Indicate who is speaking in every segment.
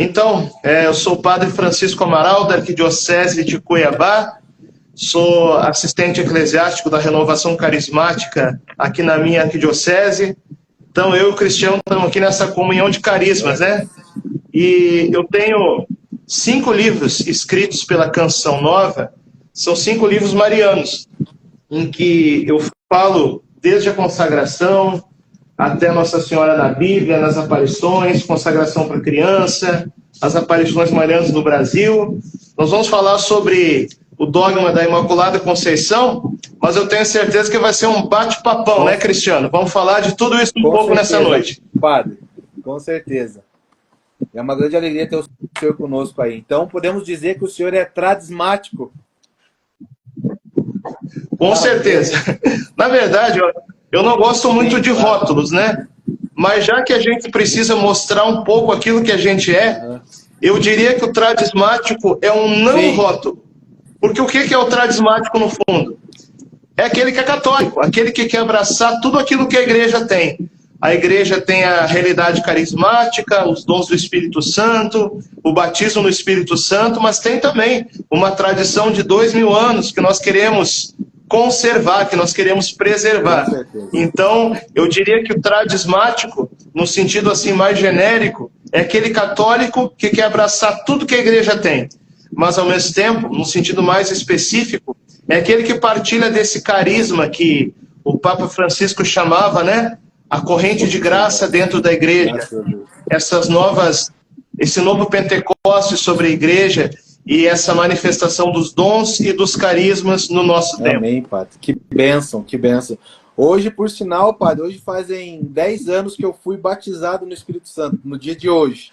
Speaker 1: Então, eu sou o padre Francisco Amaral, da Arquidiocese de Cuiabá, sou assistente eclesiástico da Renovação Carismática aqui na minha arquidiocese. Então, eu e o Cristiano estamos aqui nessa comunhão de carismas, né? E eu tenho 5 livros escritos pela Canção Nova, são 5 livros marianos, em que eu falo desde a consagração até Nossa Senhora na Bíblia, nas aparições, consagração para criança, as aparições marianas no Brasil. Nós vamos falar sobre o dogma da Imaculada Conceição, mas eu tenho certeza que vai ser um bate-papão, né, Cristiano? Vamos falar de tudo isso um pouco nessa noite.
Speaker 2: Padre, com certeza. É uma grande alegria ter o senhor conosco aí. Então, podemos dizer que o senhor é tradismático.
Speaker 1: Com certeza. Na verdade, eu não gosto muito de rótulos, né? Mas já que a gente precisa mostrar um pouco aquilo que a gente é, eu diria que o tradismático é um não rótulo. Porque o que é o tradismático no fundo? É aquele que é católico, aquele que quer abraçar tudo aquilo que a igreja tem. A igreja tem a realidade carismática, os dons do Espírito Santo, o batismo no Espírito Santo, mas tem também uma tradição de 2000 anos que nós queremos conservar, que nós queremos preservar. Então, eu diria que o tradismático, no sentido assim mais genérico, é aquele católico que quer abraçar tudo que a igreja tem. Mas, ao mesmo tempo, no sentido mais específico, é aquele que partilha desse carisma que o Papa Francisco chamava, né? A corrente de graça dentro da igreja. Esse novo Pentecostes sobre a igreja e essa manifestação dos dons e dos carismas no nosso tempo.
Speaker 2: Amém, Padre. Que bênção, que bênção. Hoje, por sinal, Padre, hoje fazem 10 anos que eu fui batizado no Espírito Santo, no dia de hoje.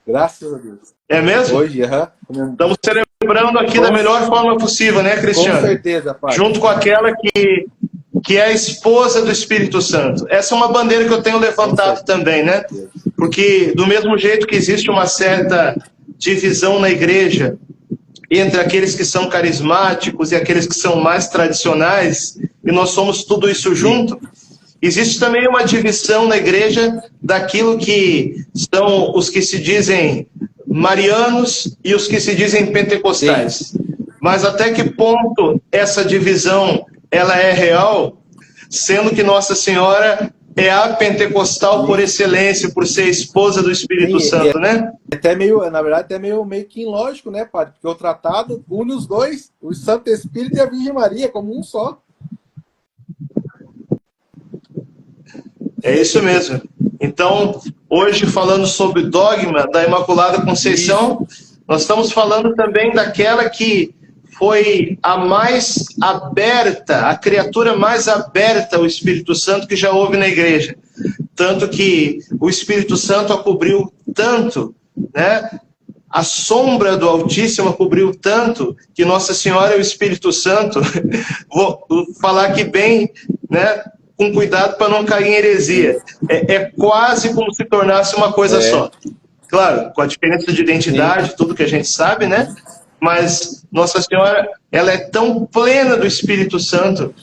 Speaker 2: Graças a Deus.
Speaker 1: É mesmo?
Speaker 2: Hoje,
Speaker 1: Estamos celebrando aqui da melhor forma possível, né, Cristiano?
Speaker 2: Com certeza, Padre.
Speaker 1: Junto com aquela que é a esposa do Espírito Santo. Essa é uma bandeira que eu tenho levantado também, né? Porque do mesmo jeito que existe uma certa divisão na igreja entre aqueles que são carismáticos e aqueles que são mais tradicionais, e nós somos tudo isso junto, existe também uma divisão na igreja daquilo que são os que se dizem marianos e os que se dizem pentecostais. Mas até que ponto essa divisão ela é real, sendo que Nossa Senhora é a pentecostal por excelência, por ser esposa do Espírito Santo, né?
Speaker 2: Até meio, na verdade, até meio que ilógico, né, Padre? Porque o tratado une os dois, o Santo Espírito e a Virgem Maria, como um só.
Speaker 1: É isso mesmo. Então, hoje, falando sobre o dogma da Imaculada Conceição, nós estamos falando também daquela que foi a mais aberta, a criatura mais aberta ao Espírito Santo que já houve na igreja. Tanto que o Espírito Santo a cobriu tanto, né? A sombra do Altíssimo a cobriu tanto que Nossa Senhora e o Espírito Santo, vou falar aqui bem, né? Com cuidado para não cair em heresia. É quase como se tornasse uma coisa só. Claro, com a diferença de identidade, tudo que a gente sabe, né? Mas Nossa Senhora, ela é tão plena do Espírito Santo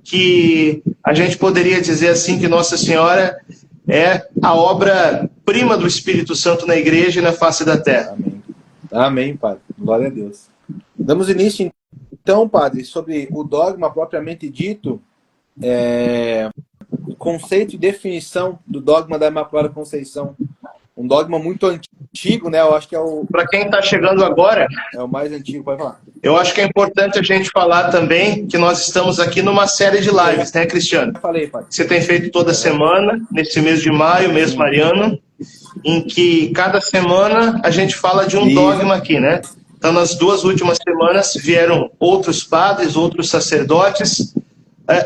Speaker 1: que a gente poderia dizer assim que Nossa Senhora é a obra-prima do Espírito Santo na igreja e na face da terra.
Speaker 2: Amém. Amém, Padre. Glória a Deus. Damos início, então, Padre, sobre o dogma propriamente dito, conceito e definição do dogma da Imaculada Conceição. Um dogma muito antigo, né? Eu acho que é o...
Speaker 1: Para quem está chegando agora...
Speaker 2: É o mais antigo, pode falar.
Speaker 1: Eu acho que é importante a gente falar também que nós estamos aqui numa série de lives, né, Cristiano?
Speaker 2: Eu falei, Padre.
Speaker 1: Você tem feito toda semana, nesse mês de maio, mês mariano, em que cada semana a gente fala de um dogma aqui, né? Então, nas 2 últimas semanas vieram outros padres, outros sacerdotes.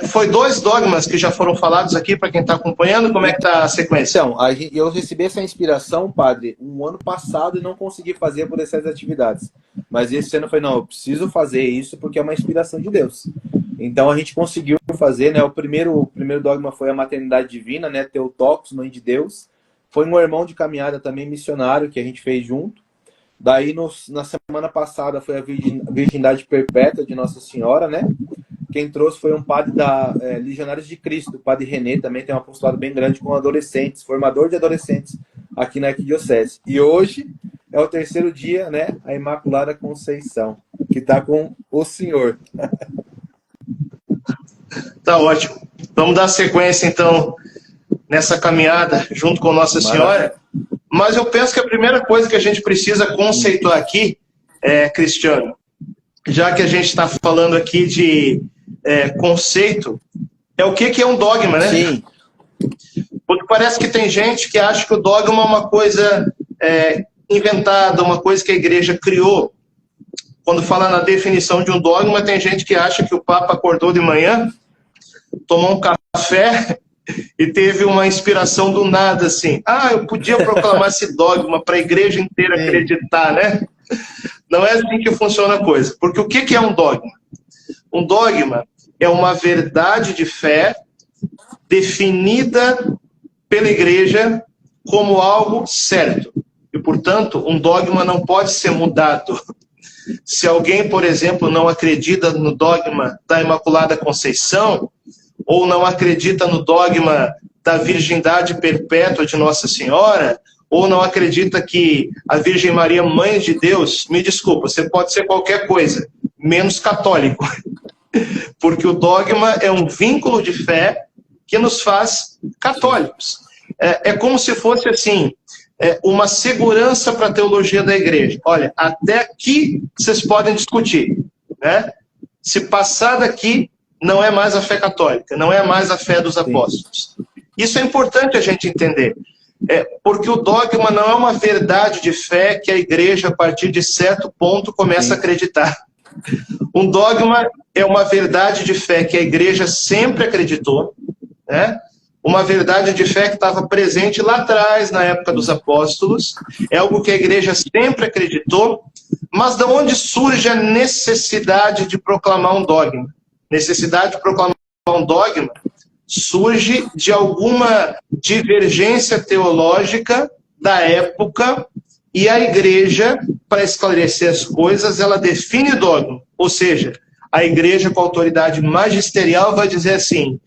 Speaker 1: Foi 2 dogmas que já foram falados aqui para quem está acompanhando. Como é que está a sequência?
Speaker 2: Então, eu recebi essa inspiração, Padre, um ano passado e não consegui fazer por essas atividades. Mas esse ano eu falei, não, eu preciso fazer isso porque é uma inspiração de Deus. Então a gente conseguiu fazer, né? O primeiro dogma foi a maternidade divina, né? Theotokos, mãe de Deus. Foi um irmão de caminhada também missionário que a gente fez junto. Daí na semana passada foi a virgindade perpétua de Nossa Senhora, né? Quem trouxe foi um padre da Legionários de Cristo, o padre René, também tem um apostolado bem grande com adolescentes, formador de adolescentes aqui na Arquidiocese. E hoje é o terceiro dia, né? A Imaculada Conceição, que está com o Senhor.
Speaker 1: Tá ótimo. Vamos dar sequência, então, nessa caminhada junto com Nossa Senhora. Mas eu penso que a primeira coisa que a gente precisa conceituar aqui, Cristiano, já que a gente está falando aqui de conceito, é o que é um dogma, né?
Speaker 2: Sim.
Speaker 1: Porque parece que tem gente que acha que o dogma é uma coisa inventada, uma coisa que a igreja criou. Quando fala na definição de um dogma, tem gente que acha que o Papa acordou de manhã, tomou um café e teve uma inspiração do nada, assim. Eu podia proclamar esse dogma para a igreja inteira acreditar, né? Não é assim que funciona a coisa. Porque o que é um dogma? Um dogma é uma verdade de fé definida pela igreja como algo certo. E, portanto, um dogma não pode ser mudado. Se alguém, por exemplo, não acredita no dogma da Imaculada Conceição, ou não acredita no dogma da virgindade perpétua de Nossa Senhora, ou não acredita que a Virgem Maria, Mãe de Deus, me desculpa, você pode ser qualquer coisa, menos católico. Porque o dogma é um vínculo de fé que nos faz católicos. É como se fosse assim, uma segurança para a teologia da igreja. Olha, até aqui vocês podem discutir, né? Se passar daqui, não é mais a fé católica, não é mais a fé dos apóstolos. Isso é importante a gente entender, porque o dogma não é uma verdade de fé que a igreja, a partir de certo ponto, começa a acreditar. Um dogma é uma verdade de fé que a igreja sempre acreditou, né? Uma verdade de fé que estava presente lá atrás, na época dos apóstolos, é algo que a igreja sempre acreditou, mas de onde surge a necessidade de proclamar um dogma? Necessidade de proclamar um dogma surge de alguma divergência teológica da época, e a igreja, para esclarecer as coisas, ela define o dogma. Ou seja, a igreja com autoridade magisterial vai dizer assim: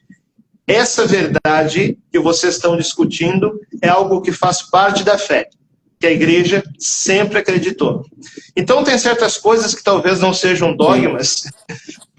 Speaker 1: essa verdade que vocês estão discutindo é algo que faz parte da fé, que a igreja sempre acreditou. Então tem certas coisas que talvez não sejam dogmas,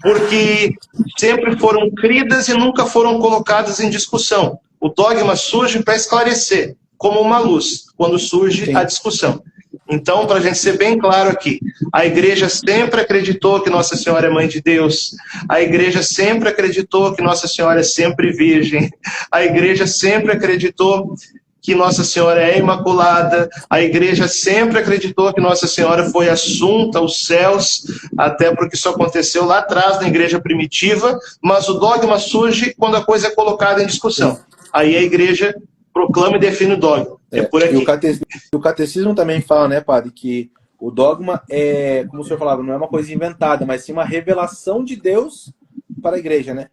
Speaker 1: porque sempre foram cridas e nunca foram colocadas em discussão. O dogma surge para esclarecer, como uma luz, quando surge a discussão. Então, para a gente ser bem claro aqui, a igreja sempre acreditou que Nossa Senhora é Mãe de Deus, a igreja sempre acreditou que Nossa Senhora é sempre virgem, a igreja sempre acreditou que Nossa Senhora é imaculada, a igreja sempre acreditou que Nossa Senhora foi assunta aos céus, até porque isso aconteceu lá atrás na igreja primitiva, mas o dogma surge quando a coisa é colocada em discussão. Aí a igreja proclama e define o dogma. É por aqui.
Speaker 2: E o catecismo também fala, né, padre, que o dogma é, como o senhor falava, não é uma coisa inventada, mas sim uma revelação de Deus para a igreja, né?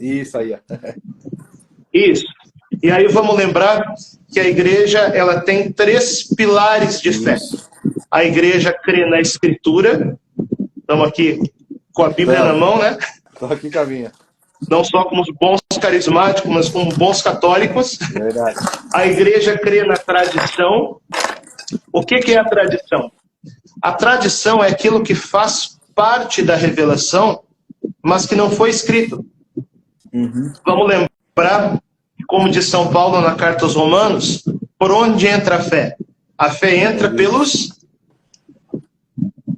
Speaker 2: Isso aí, ó.
Speaker 1: Isso. E aí vamos lembrar que a igreja ela tem 3 pilares de fé. A igreja crê na Escritura. Estamos aqui com a Bíblia na mão, né?
Speaker 2: Estou aqui com a minha.
Speaker 1: Não só como os bons carismáticos, mas como bons católicos.
Speaker 2: Verdade.
Speaker 1: A igreja crê na tradição. O que é a tradição? A tradição é aquilo que faz parte da revelação, mas que não foi escrito. Vamos lembrar, como diz São Paulo na carta aos Romanos, por onde entra a fé? A fé entra pelos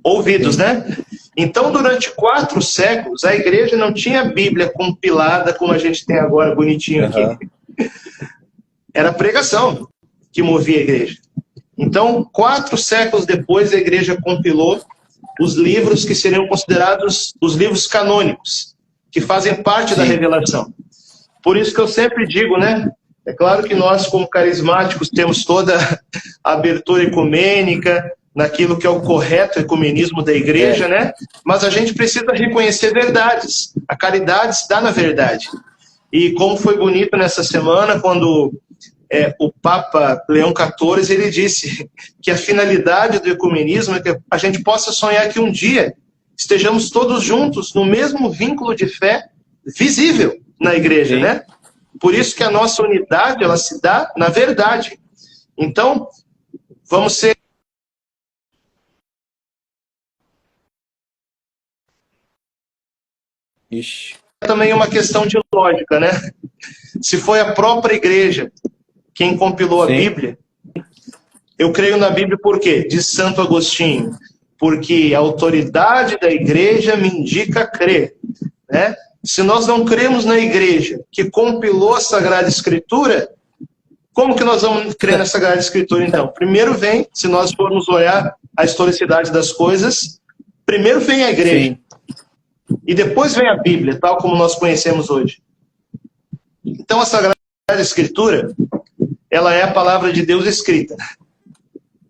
Speaker 1: ouvidos, né? Então, durante 4 séculos, a igreja não tinha a Bíblia compilada como a gente tem agora, bonitinho aqui. Era a pregação que movia a igreja. Então, 4 séculos depois, a igreja compilou os livros que seriam considerados os livros canônicos, que fazem parte da revelação. Por isso que eu sempre digo, né? É claro que nós, como carismáticos, temos toda a abertura ecumênica, naquilo que é o correto ecumenismo da igreja, né? Mas a gente precisa reconhecer verdades. A caridade se dá na verdade. E como foi bonito nessa semana, quando o Papa Leão XIV, ele disse que a finalidade do ecumenismo é que a gente possa sonhar que um dia estejamos todos juntos no mesmo vínculo de fé visível na igreja, né? Por isso que a nossa unidade, ela se dá na verdade. Então, vamos ser
Speaker 2: Ixi.
Speaker 1: É também uma questão de lógica, né? Se foi a própria igreja quem compilou a
Speaker 2: Sim.
Speaker 1: Bíblia, eu creio na Bíblia por quê? Diz Santo Agostinho, porque a autoridade da igreja me indica crer, né? Se nós não cremos na igreja que compilou a Sagrada Escritura, como que nós vamos crer na Sagrada Escritura, então? Primeiro vem, se nós formos olhar a historicidade das coisas, primeiro vem a igreja.
Speaker 2: Sim.
Speaker 1: E depois vem a Bíblia, tal como nós conhecemos hoje. Então a Sagrada Escritura, ela é a palavra de Deus escrita.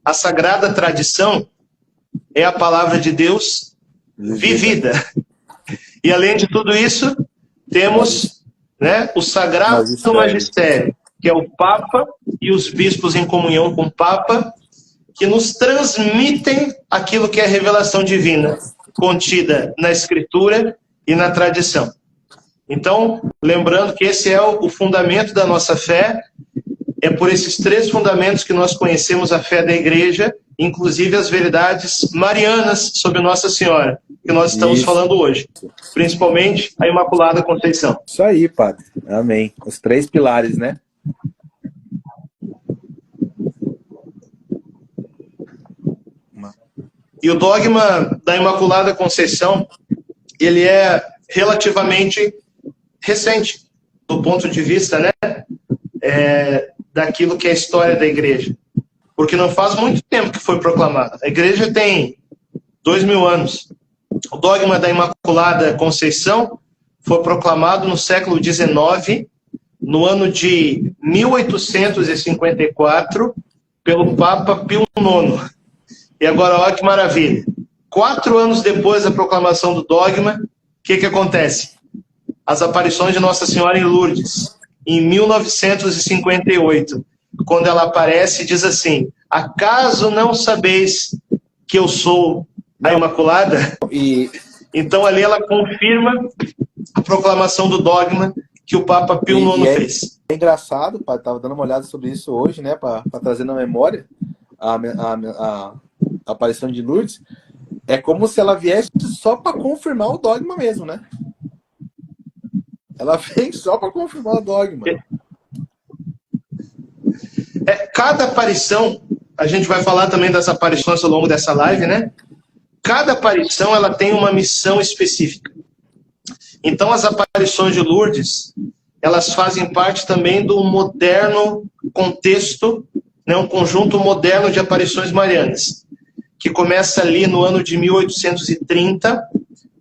Speaker 1: A Sagrada Tradição é a palavra de Deus vivida. E além de tudo isso, temos, né, o Sagrado Magistério, que é o Papa e os bispos em comunhão com o Papa, que nos transmitem aquilo que é a revelação divina, contida na Escritura e na tradição. Então, lembrando que esse é o fundamento da nossa fé, é por esses três fundamentos que nós conhecemos a fé da Igreja, inclusive as verdades marianas sobre Nossa Senhora, que nós estamos falando hoje, principalmente a Imaculada Conceição.
Speaker 2: Isso aí, padre. Amém. Os três pilares, né?
Speaker 1: E o dogma da Imaculada Conceição, ele é relativamente recente, do ponto de vista, né, daquilo que é a história da igreja. Porque não faz muito tempo que foi proclamada. A igreja tem 2000 anos. O dogma da Imaculada Conceição foi proclamado no século XIX, no ano de 1854, pelo Papa Pio IX. E agora, olha que maravilha. 4 anos depois da proclamação do dogma, o que acontece? As aparições de Nossa Senhora em Lourdes, em 1958, quando ela aparece, diz assim: acaso não sabeis que eu sou a Imaculada? Então ali ela confirma a proclamação do dogma que o Papa Pio IX fez.
Speaker 2: É engraçado, pai, estava dando uma olhada sobre isso hoje, né, para trazer na memória a aparição de Lourdes. É como se ela viesse só para confirmar o dogma mesmo, né? Ela vem só para confirmar o dogma.
Speaker 1: Cada aparição, a gente vai falar também das aparições ao longo dessa live, né? Cada aparição, ela tem uma missão específica. Então, as aparições de Lourdes, elas fazem parte também do moderno contexto, né? Um conjunto moderno de aparições marianas, que começa ali no ano de 1830,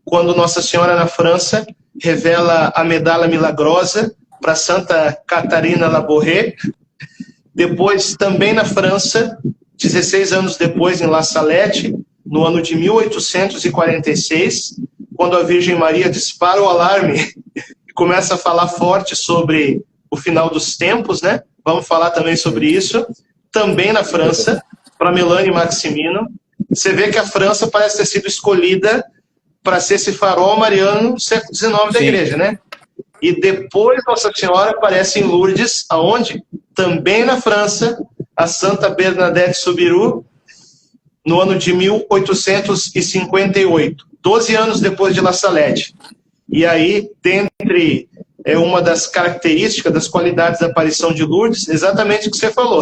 Speaker 1: quando Nossa Senhora, na França, revela a medalha milagrosa para Santa Catarina Labouré. Depois, também na França, 16 anos depois, em La Salette, no ano de 1846, quando a Virgem Maria dispara o alarme e começa a falar forte sobre o final dos tempos, né? Vamos falar também sobre isso. Também na França, para Melanie Maximino. Você vê que a França parece ter sido escolhida para ser esse farol mariano do século XIX da igreja, né? E depois Nossa Senhora aparece em Lourdes, aonde? Também na França, a Santa Bernadette Soubirous, no ano de 1858, 12 anos depois de La Salette. E aí, dentre uma das características, das qualidades da aparição de Lourdes, exatamente o que você falou.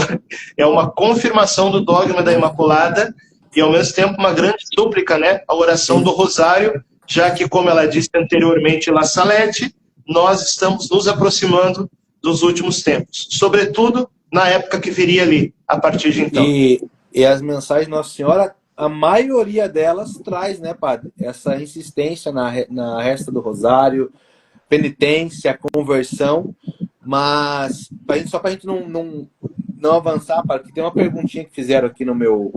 Speaker 1: É uma confirmação do dogma da Imaculada e, ao mesmo tempo, uma grande súplica, né? A oração do Rosário, já que, como ela disse anteriormente, La Salette, nós estamos nos aproximando dos últimos tempos. Sobretudo, na época que viria ali, a partir de então.
Speaker 2: E as mensagens de Nossa Senhora, a maioria delas traz, né, padre? Essa insistência na resta do Rosário, penitência, conversão, mas só para a gente não avançar, padre, que tem uma perguntinha que fizeram aqui no meu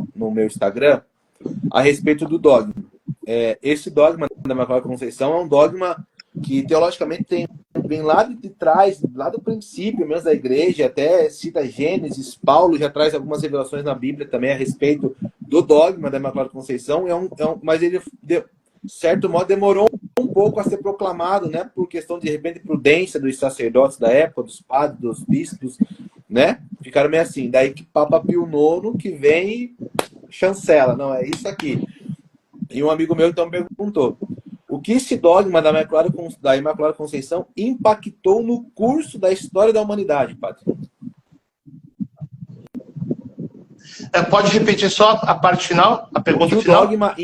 Speaker 2: Instagram a respeito do dogma. Esse dogma da Imaculada Conceição é um dogma que teologicamente vem lá de trás, lá do princípio mesmo da igreja, até cita Gênesis, Paulo já traz algumas revelações na Bíblia também a respeito do dogma da Imaculada Conceição, mas ele, de certo modo, demorou um pouco a ser proclamado, né, por questão de repente prudência dos sacerdotes da época, dos padres, dos bispos, né, ficaram meio assim, daí que Papa Pio IX que vem e chancela, não, é isso aqui. E um amigo meu então perguntou, o O que esse dogma da Imaculada Conceição impactou no curso da história da humanidade, padre?
Speaker 1: Pode repetir só a parte final, a pergunta
Speaker 2: o
Speaker 1: final?
Speaker 2: Dogma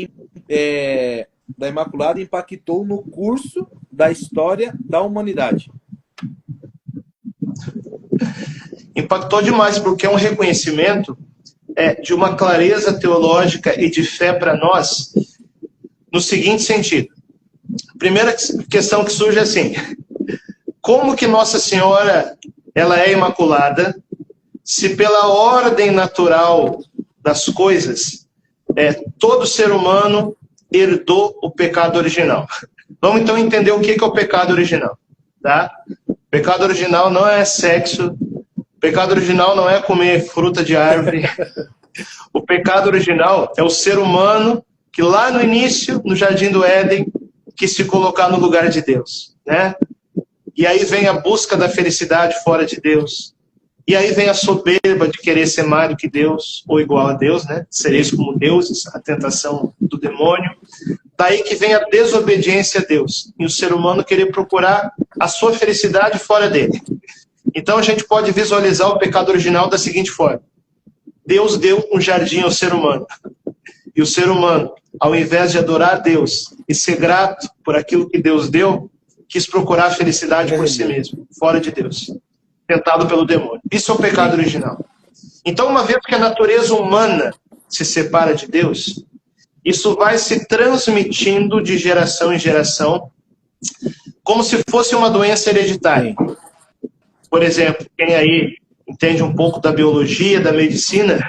Speaker 2: da Imaculada impactou no curso da história da humanidade.
Speaker 1: Impactou demais, porque é um reconhecimento de uma clareza teológica e de fé para nós, no seguinte sentido. A primeira questão que surge é assim: como que Nossa Senhora ela é imaculada, se pela ordem natural das coisas, todo ser humano herdou o pecado original? Vamos então entender o que é o pecado original. Tá? O pecado original não é sexo, o pecado original não é comer fruta de árvore. O pecado original é o ser humano que lá no início, no Jardim do Éden, quis se colocar no lugar de Deus, né? E aí vem a busca da felicidade fora de Deus. E aí vem a soberba de querer ser mais do que Deus, ou igual a Deus, né? Sereis como deuses, a tentação do demônio. Daí que vem a desobediência a Deus. E o ser humano querer procurar a sua felicidade fora dele. Então a gente pode visualizar o pecado original da seguinte forma: Deus deu um jardim ao ser humano. E o ser humano, ao invés de adorar Deus e ser grato por aquilo que Deus deu, quis procurar a felicidade por si mesmo, fora de Deus, tentado pelo demônio. Isso é o pecado original. Então, uma vez que a natureza humana se separa de Deus, isso vai se transmitindo de geração em geração, como se fosse uma doença hereditária. Por exemplo, quem aí entende um pouco da biologia, da medicina,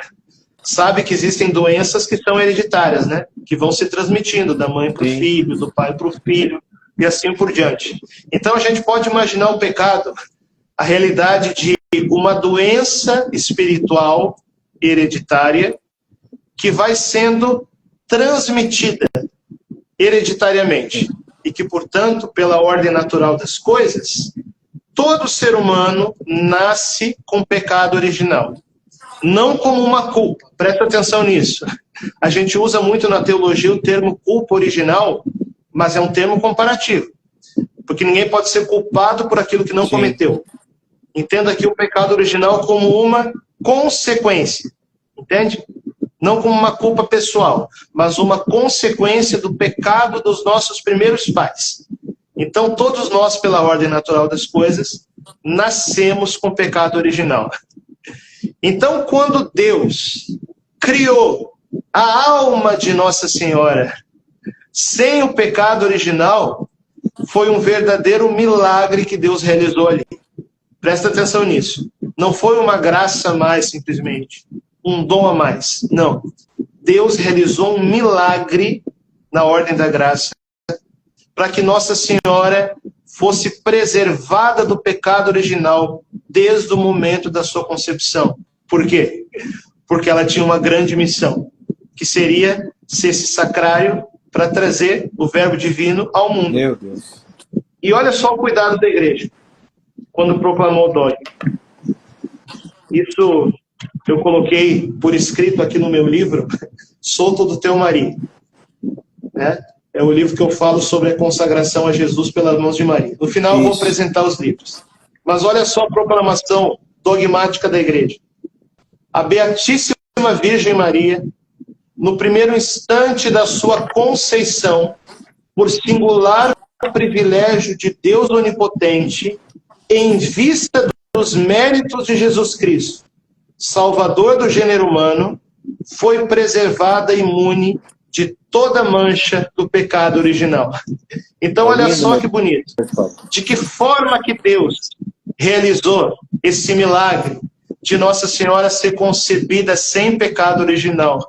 Speaker 1: sabe que existem doenças que são hereditárias, né? Que vão se transmitindo da mãe para o filho, do pai para o filho, e assim por diante. Então a gente pode imaginar o pecado, a realidade de uma doença espiritual hereditária que vai sendo transmitida hereditariamente. E que, portanto, pela ordem natural das coisas, todo ser humano nasce com pecado original. Não como uma culpa. Presta atenção nisso. A gente usa muito na teologia o termo culpa original, mas é um termo comparativo. Porque ninguém pode ser culpado por aquilo que não cometeu. Entenda aqui o pecado original como uma consequência. Entende? Não como uma culpa pessoal, mas uma consequência do pecado dos nossos primeiros pais. Então, todos nós, pela ordem natural das coisas, nascemos com pecado original. Então, quando Deus criou a alma de Nossa Senhora sem o pecado original, foi um verdadeiro milagre que Deus realizou ali. Presta atenção nisso. Não foi uma graça a mais, simplesmente. Um dom a mais. Não. Deus realizou um milagre na ordem da graça para que Nossa Senhora fosse preservada do pecado original desde o momento da sua concepção. Por quê? Porque ela tinha uma grande missão, que seria ser esse sacrário para trazer o verbo divino ao mundo.
Speaker 2: Meu Deus.
Speaker 1: E olha só o cuidado da igreja, quando proclamou o dogma. Isso eu coloquei por escrito aqui no meu livro, Solto do Teu Maria. Né? É o livro que eu falo sobre a consagração a Jesus pelas mãos de Maria. No final eu vou apresentar os livros. Mas olha só a proclamação dogmática da igreja. A Beatíssima Virgem Maria, no primeiro instante da sua conceição, por singular privilégio de Deus Onipotente, em vista dos méritos de Jesus Cristo, Salvador do gênero humano, foi preservada imune de toda mancha do pecado original. Então, olha só que bonito. De que forma que Deus realizou esse milagre de Nossa Senhora ser concebida sem pecado original?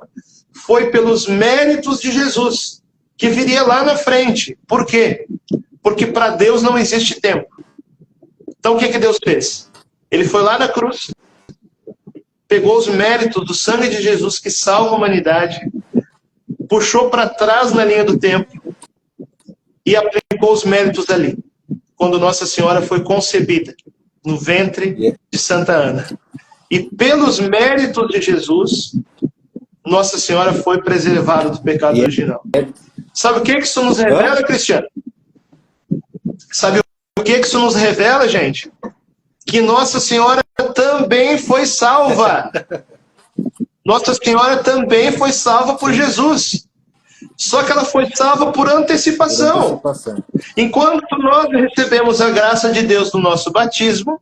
Speaker 1: Foi pelos méritos de Jesus, que viria lá na frente. Por quê? Porque para Deus não existe tempo. Então, o que Deus fez? Ele foi lá na cruz, pegou os méritos do sangue de Jesus que salva a humanidade, puxou para trás na linha do tempo e aplicou os méritos ali, quando Nossa Senhora foi concebida no ventre de Santa Ana. E pelos méritos de Jesus, Nossa Senhora foi preservada do pecado original. Sabe o que isso nos revela, Cristiano? Sabe o que isso nos revela, gente? Que Nossa Senhora também foi salva. Nossa Senhora também foi salva por Jesus. Só que ela foi salva por antecipação. Enquanto nós recebemos a graça de Deus no nosso batismo,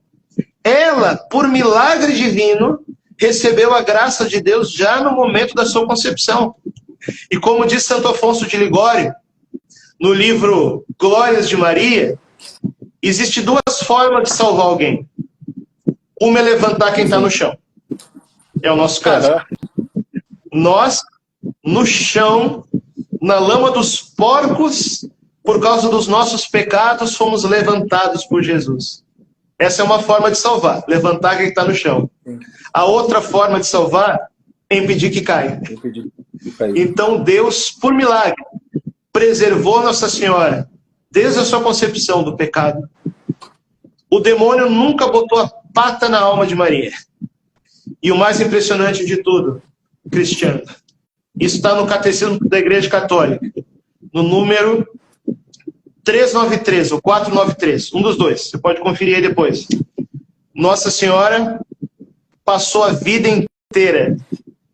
Speaker 1: ela, por milagre divino, recebeu a graça de Deus já no momento da sua concepção. E como diz Santo Afonso de Ligório, no livro Glórias de Maria, existem duas formas de salvar alguém. Uma é levantar quem está no chão. É o nosso caso. Nós, no chão, na lama dos porcos, por causa dos nossos pecados, fomos levantados por Jesus. Essa é uma forma de salvar, levantar quem está no chão. A outra forma de salvar é impedir que caia. Então Deus, por milagre, preservou Nossa Senhora desde a sua concepção do pecado. O demônio nunca botou a pata na alma de Maria. E o mais impressionante de tudo, Cristiano, isso está no Catecismo da Igreja Católica, no número 393 ou 493, um dos dois, você pode conferir aí depois. Nossa Senhora passou a vida inteira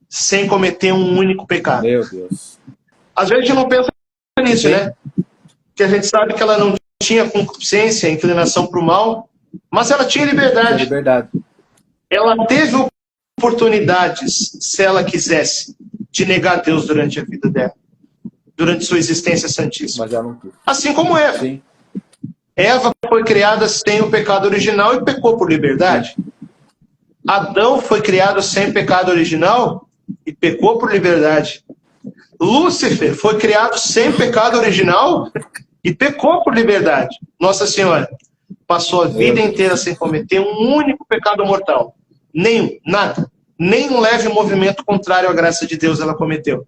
Speaker 1: sem cometer um único pecado.
Speaker 2: Meu Deus.
Speaker 1: Às vezes a gente não pensa nisso, né? Porque a gente sabe que ela não tinha concupiscência, inclinação para o mal, mas ela tinha liberdade. Ela teve oportunidades, se ela quisesse, de negar a Deus durante a vida dela, durante sua existência santíssima.
Speaker 2: Mas ela não quis.
Speaker 1: Assim como Eva.
Speaker 2: Sim.
Speaker 1: Eva foi criada sem o pecado original e pecou por liberdade. Adão foi criado sem pecado original e pecou por liberdade. Lúcifer foi criado sem pecado original e pecou por liberdade. Nossa Senhora passou a vida inteira sem cometer um único pecado mortal. Nenhum, nada. Nem um leve movimento contrário à graça de Deus ela cometeu.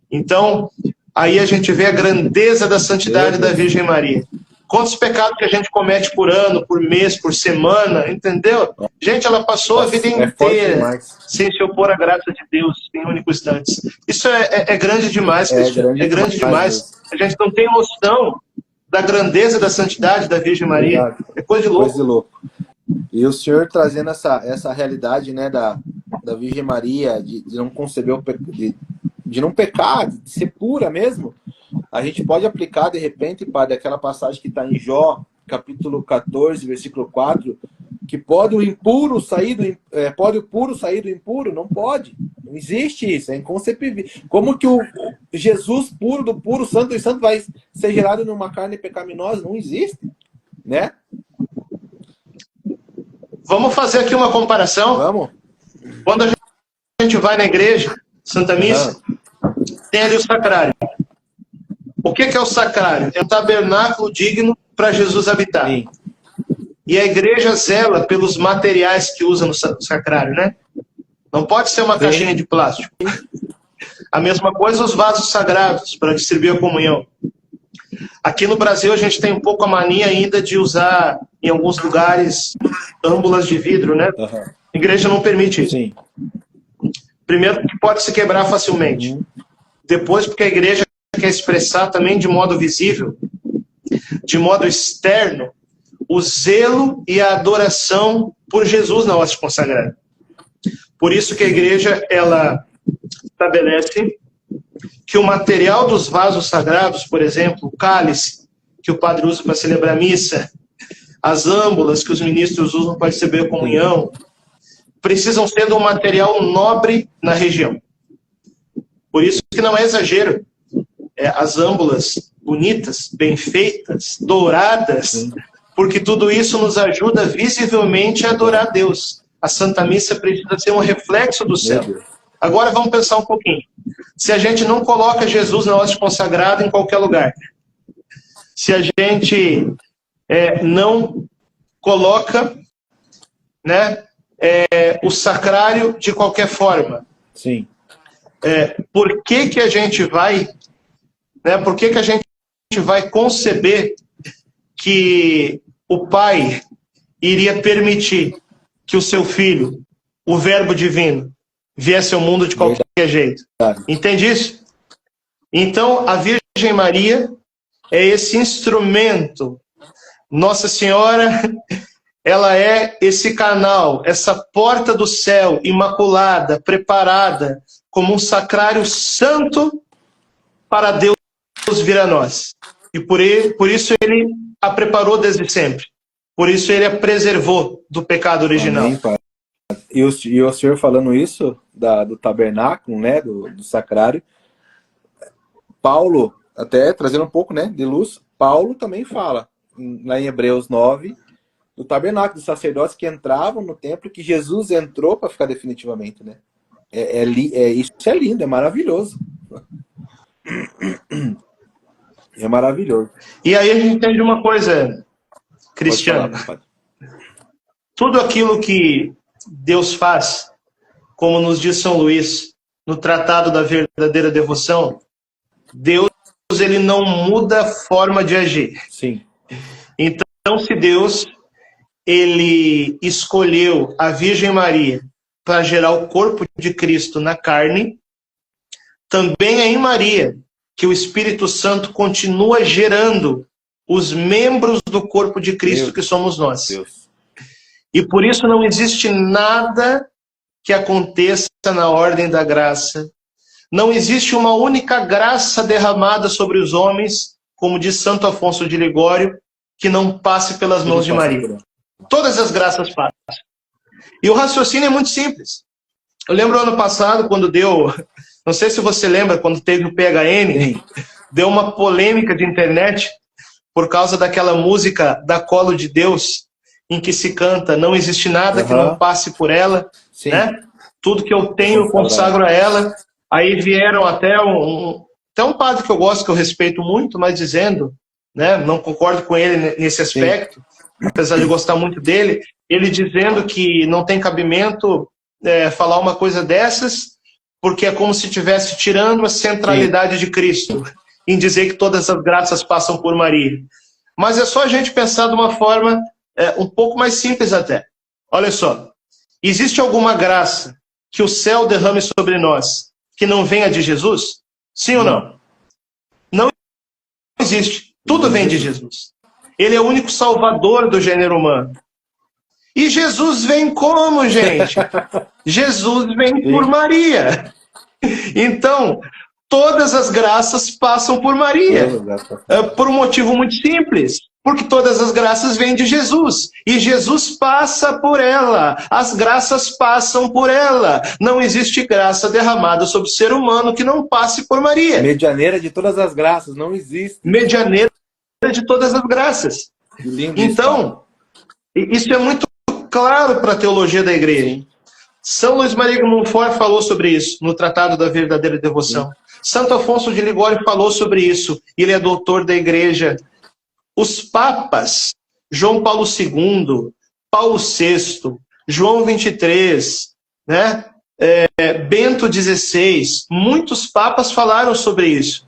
Speaker 1: Então, aí a gente vê a grandeza da santidade da Virgem Maria. Quantos pecados que a gente comete por ano, por mês, por semana, entendeu? Gente, ela passou a vida inteira sem se opor à graça de Deus em único instante. Isso é grande demais, Cristiano. É grande demais. A gente não tem noção da grandeza da santidade da Virgem Maria. É coisa de louco.
Speaker 2: Coisa de louco. E o senhor trazendo essa realidade, né, da Virgem Maria, de não conceber de não pecar, de ser pura mesmo, a gente pode aplicar, de repente, padre, aquela passagem que está em Jó, capítulo 14, versículo 4, que pode o puro sair do impuro? Não pode. Não existe isso, é inconcebível. Como que o Jesus puro do puro, santo e santo, vai ser gerado numa carne pecaminosa? Não existe, né?
Speaker 1: Vamos fazer aqui uma comparação?
Speaker 2: Vamos.
Speaker 1: Quando a gente vai na igreja, Santa Missa, tem ali o sacrário. O que é o sacrário? É um tabernáculo digno para Jesus habitar.
Speaker 2: Sim.
Speaker 1: E a igreja zela pelos materiais que usa no sacrário, né? Não pode ser uma caixinha de plástico. A mesma coisa os vasos sagrados para distribuir a comunhão. Aqui no Brasil a gente tem um pouco a mania ainda de usar, em alguns lugares, âmbulas de vidro, né? A igreja não permite isso.
Speaker 2: Sim.
Speaker 1: Primeiro, porque pode se quebrar facilmente. Depois, porque a igreja quer expressar também de modo visível, de modo externo, o zelo e a adoração por Jesus na hóstia consagrada. Por isso que a igreja, ela estabelece que o material dos vasos sagrados, por exemplo, o cálice que o padre usa para celebrar a missa, as âmbulas que os ministros usam para receber a comunhão, precisam ser de um material nobre na região. Por isso que não é exagero. As âmbulas bonitas, bem feitas, douradas, porque tudo isso nos ajuda visivelmente a adorar a Deus. A Santa Missa precisa ser um reflexo do céu. Agora vamos pensar um pouquinho. Se a gente não coloca Jesus na hóstia consagrada em qualquer lugar, se a gente não coloca, né, o sacrário de qualquer forma,
Speaker 2: sim.
Speaker 1: Por que a gente vai, né, por que a gente vai conceber que o Pai iria permitir que o seu Filho, o Verbo Divino, viesse ao mundo de qualquer jeito? Entende isso? Então, a Virgem Maria é esse instrumento Nossa Senhora, ela é esse canal, essa porta do céu imaculada, preparada como um sacrário santo para Deus vir a nós. E por isso ele a preparou desde sempre. Por isso ele a preservou do pecado original.
Speaker 2: Amém, Pai. E o senhor falando isso do tabernáculo, né, do sacrário, Paulo, até trazendo um pouco, né, de luz, Paulo também fala, lá em Hebreus 9, do tabernáculo, dos sacerdotes que entravam no templo, que Jesus entrou para ficar definitivamente, né? Isso é lindo, é maravilhoso. É maravilhoso.
Speaker 1: E aí a gente entende uma coisa, Cristiano. Tudo aquilo que Deus faz, como nos diz São Luís, no Tratado da Verdadeira Devoção, Deus, ele não muda a forma de agir.
Speaker 2: Sim.
Speaker 1: Então, se Deus, ele escolheu a Virgem Maria para gerar o corpo de Cristo na carne, também é em Maria que o Espírito Santo continua gerando os membros do corpo de Cristo, que somos nós.
Speaker 2: Deus.
Speaker 1: E por isso não existe nada que aconteça na ordem da graça. Não existe uma única graça derramada sobre os homens, como diz Santo Afonso de Ligório, que não passe pelas mãos de Maria. Todas as graças passam. E o raciocínio é muito simples. Eu lembro ano passado, quando deu... Não sei se você lembra, quando teve o PHN, deu uma polêmica de internet por causa daquela música da Colo de Deus, em que se canta, não existe nada que não passe por ela, né? Tudo que eu tenho eu consagro a ela. Aí vieram até um padre que eu gosto, que eu respeito muito, mas dizendo, né, não concordo com ele nesse aspecto, apesar de gostar muito dele, ele dizendo que não tem cabimento falar uma coisa dessas, porque é como se estivesse tirando a centralidade de Cristo, em dizer que todas as graças passam por Maria. Mas é só a gente pensar de uma forma um pouco mais simples até. Olha só, existe alguma graça que o céu derrame sobre nós que não venha de Jesus? Sim ou não? Não existe. Tudo vem de Jesus. Ele é o único salvador do gênero humano. E Jesus vem como, gente? Jesus vem por Maria. Então, todas as graças passam por Maria. Por um motivo muito simples. Porque todas as graças vêm de Jesus. E Jesus passa por ela. As graças passam por ela. Não existe graça derramada sobre o ser humano que não passe por Maria.
Speaker 2: Medianeira de todas as graças, não existe.
Speaker 1: Medianeira de todas as graças. Então, isso é muito claro para a teologia da igreja. Sim. São Luís Maria de Montfort falou sobre isso no Tratado da Verdadeira Devoção. Sim. Santo Afonso de Ligório falou sobre isso. Ele é doutor da igreja. Os papas, João Paulo II, Paulo VI, João XXIII, né? Bento XVI, muitos papas falaram sobre isso.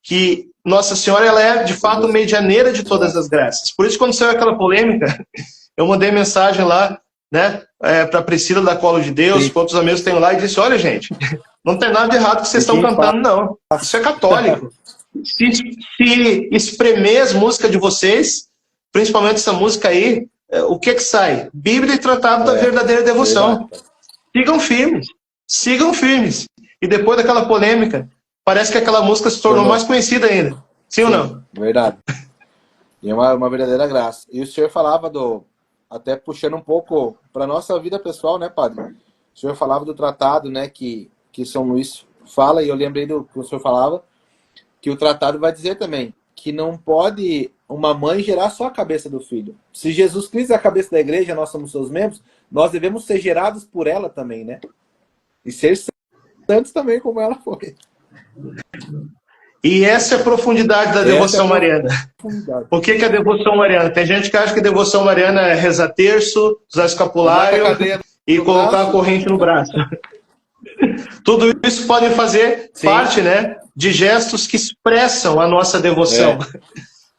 Speaker 1: Que Nossa Senhora ela é, de fato, medianeira de todas as graças. Por isso, quando saiu aquela polêmica, eu mandei mensagem lá, né, para Priscila da Colo de Deus, para outros amigos que tem lá, e disse, olha, gente, não tem nada de errado que vocês estão cantando, não. Isso é católico. Se espremer as músicas de vocês, principalmente essa música aí, o que sai? Bíblia e Tratado da Verdadeira Devoção. Sigam firmes. Sigam firmes. E depois daquela polêmica, parece que aquela música se tornou mais conhecida ainda. Sim ou não?
Speaker 2: Verdade. E é uma verdadeira graça. E o senhor falava até puxando um pouco para nossa vida pessoal, né, padre? O senhor falava do tratado, né, que São Luís fala, e eu lembrei do que o senhor falava, que o tratado vai dizer também que não pode uma mãe gerar só a cabeça do filho. Se Jesus Cristo é a cabeça da igreja, nós somos seus membros, nós devemos ser gerados por ela também, né? E ser santos também, como ela foi.
Speaker 1: E essa é a profundidade da devoção mariana. O que é a devoção mariana? Tem gente que acha que a devoção mariana é rezar terço, usar escapulário e colocar a corrente no braço. Tudo isso pode fazer parte, né, de gestos que expressam a nossa devoção.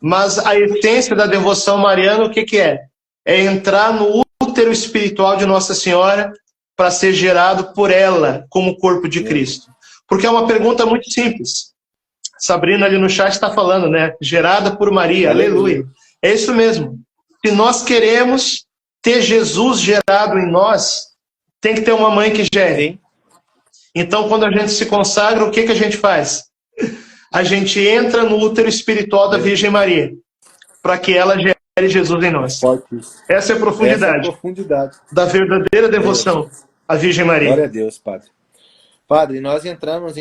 Speaker 1: Mas a essência da devoção mariana, o que é? É entrar no útero espiritual de Nossa Senhora para ser gerado por ela como corpo de Cristo. Porque é uma pergunta muito simples. Sabrina ali no chat está falando, né? Gerada por Maria, aleluia. É isso mesmo. Se nós queremos ter Jesus gerado em nós, tem que ter uma mãe que gere.
Speaker 2: Sim.
Speaker 1: Então, quando a gente se consagra, o que a gente faz? A gente entra no útero espiritual da Virgem Maria, para que ela gere Jesus em nós.
Speaker 2: Forte isso.
Speaker 1: Essa é a profundidade, da verdadeira devoção à Virgem Maria.
Speaker 2: Glória a Deus, Padre. Padre, nós entramos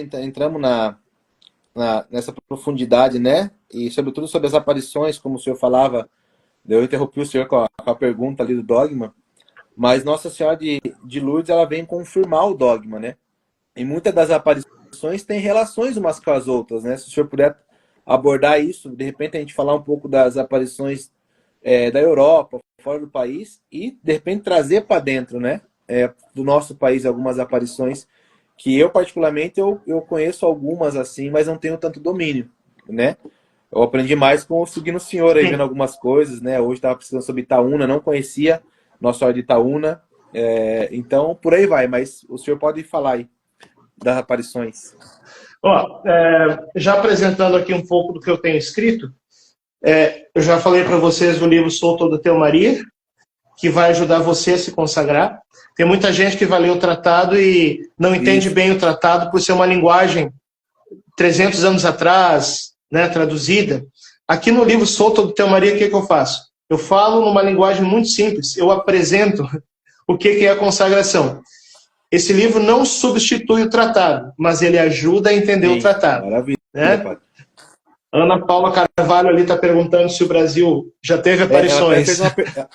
Speaker 2: nessa profundidade, né? E sobretudo sobre as aparições, como o senhor falava. Eu interrompi o senhor com a pergunta ali do dogma, mas Nossa Senhora de Lourdes, ela vem confirmar o dogma, né? E muitas das aparições têm relações umas com as outras, né? Se o senhor puder abordar isso, de repente a gente falar um pouco das aparições da Europa, fora do país, e de repente trazer para dentro, né? Do nosso país algumas aparições que eu particularmente eu conheço algumas assim, mas não tenho tanto domínio, né? Eu aprendi mais seguindo o senhor aí, vendo algumas coisas, né? Hoje estava precisando sobre Itaúna, não conhecia Nossa Senhora de Itaúna, então por aí vai, mas o senhor pode falar aí das aparições.
Speaker 1: Já apresentando aqui um pouco do que eu tenho escrito, eu já falei para vocês do livro Sou Todo Teu Maria, que vai ajudar você a se consagrar. Tem muita gente que vai ler o tratado e não entende bem o tratado por ser uma linguagem 300 anos atrás, né, traduzida. Aqui no livro Sou Todo Teu Maria, o que eu faço? Eu falo numa linguagem muito simples, eu apresento o que é a consagração. Esse livro não substitui o tratado, mas ele ajuda a entender o tratado.
Speaker 2: Maravilha,
Speaker 1: né? Ana Paula Carvalho ali está perguntando se o Brasil já teve aparições.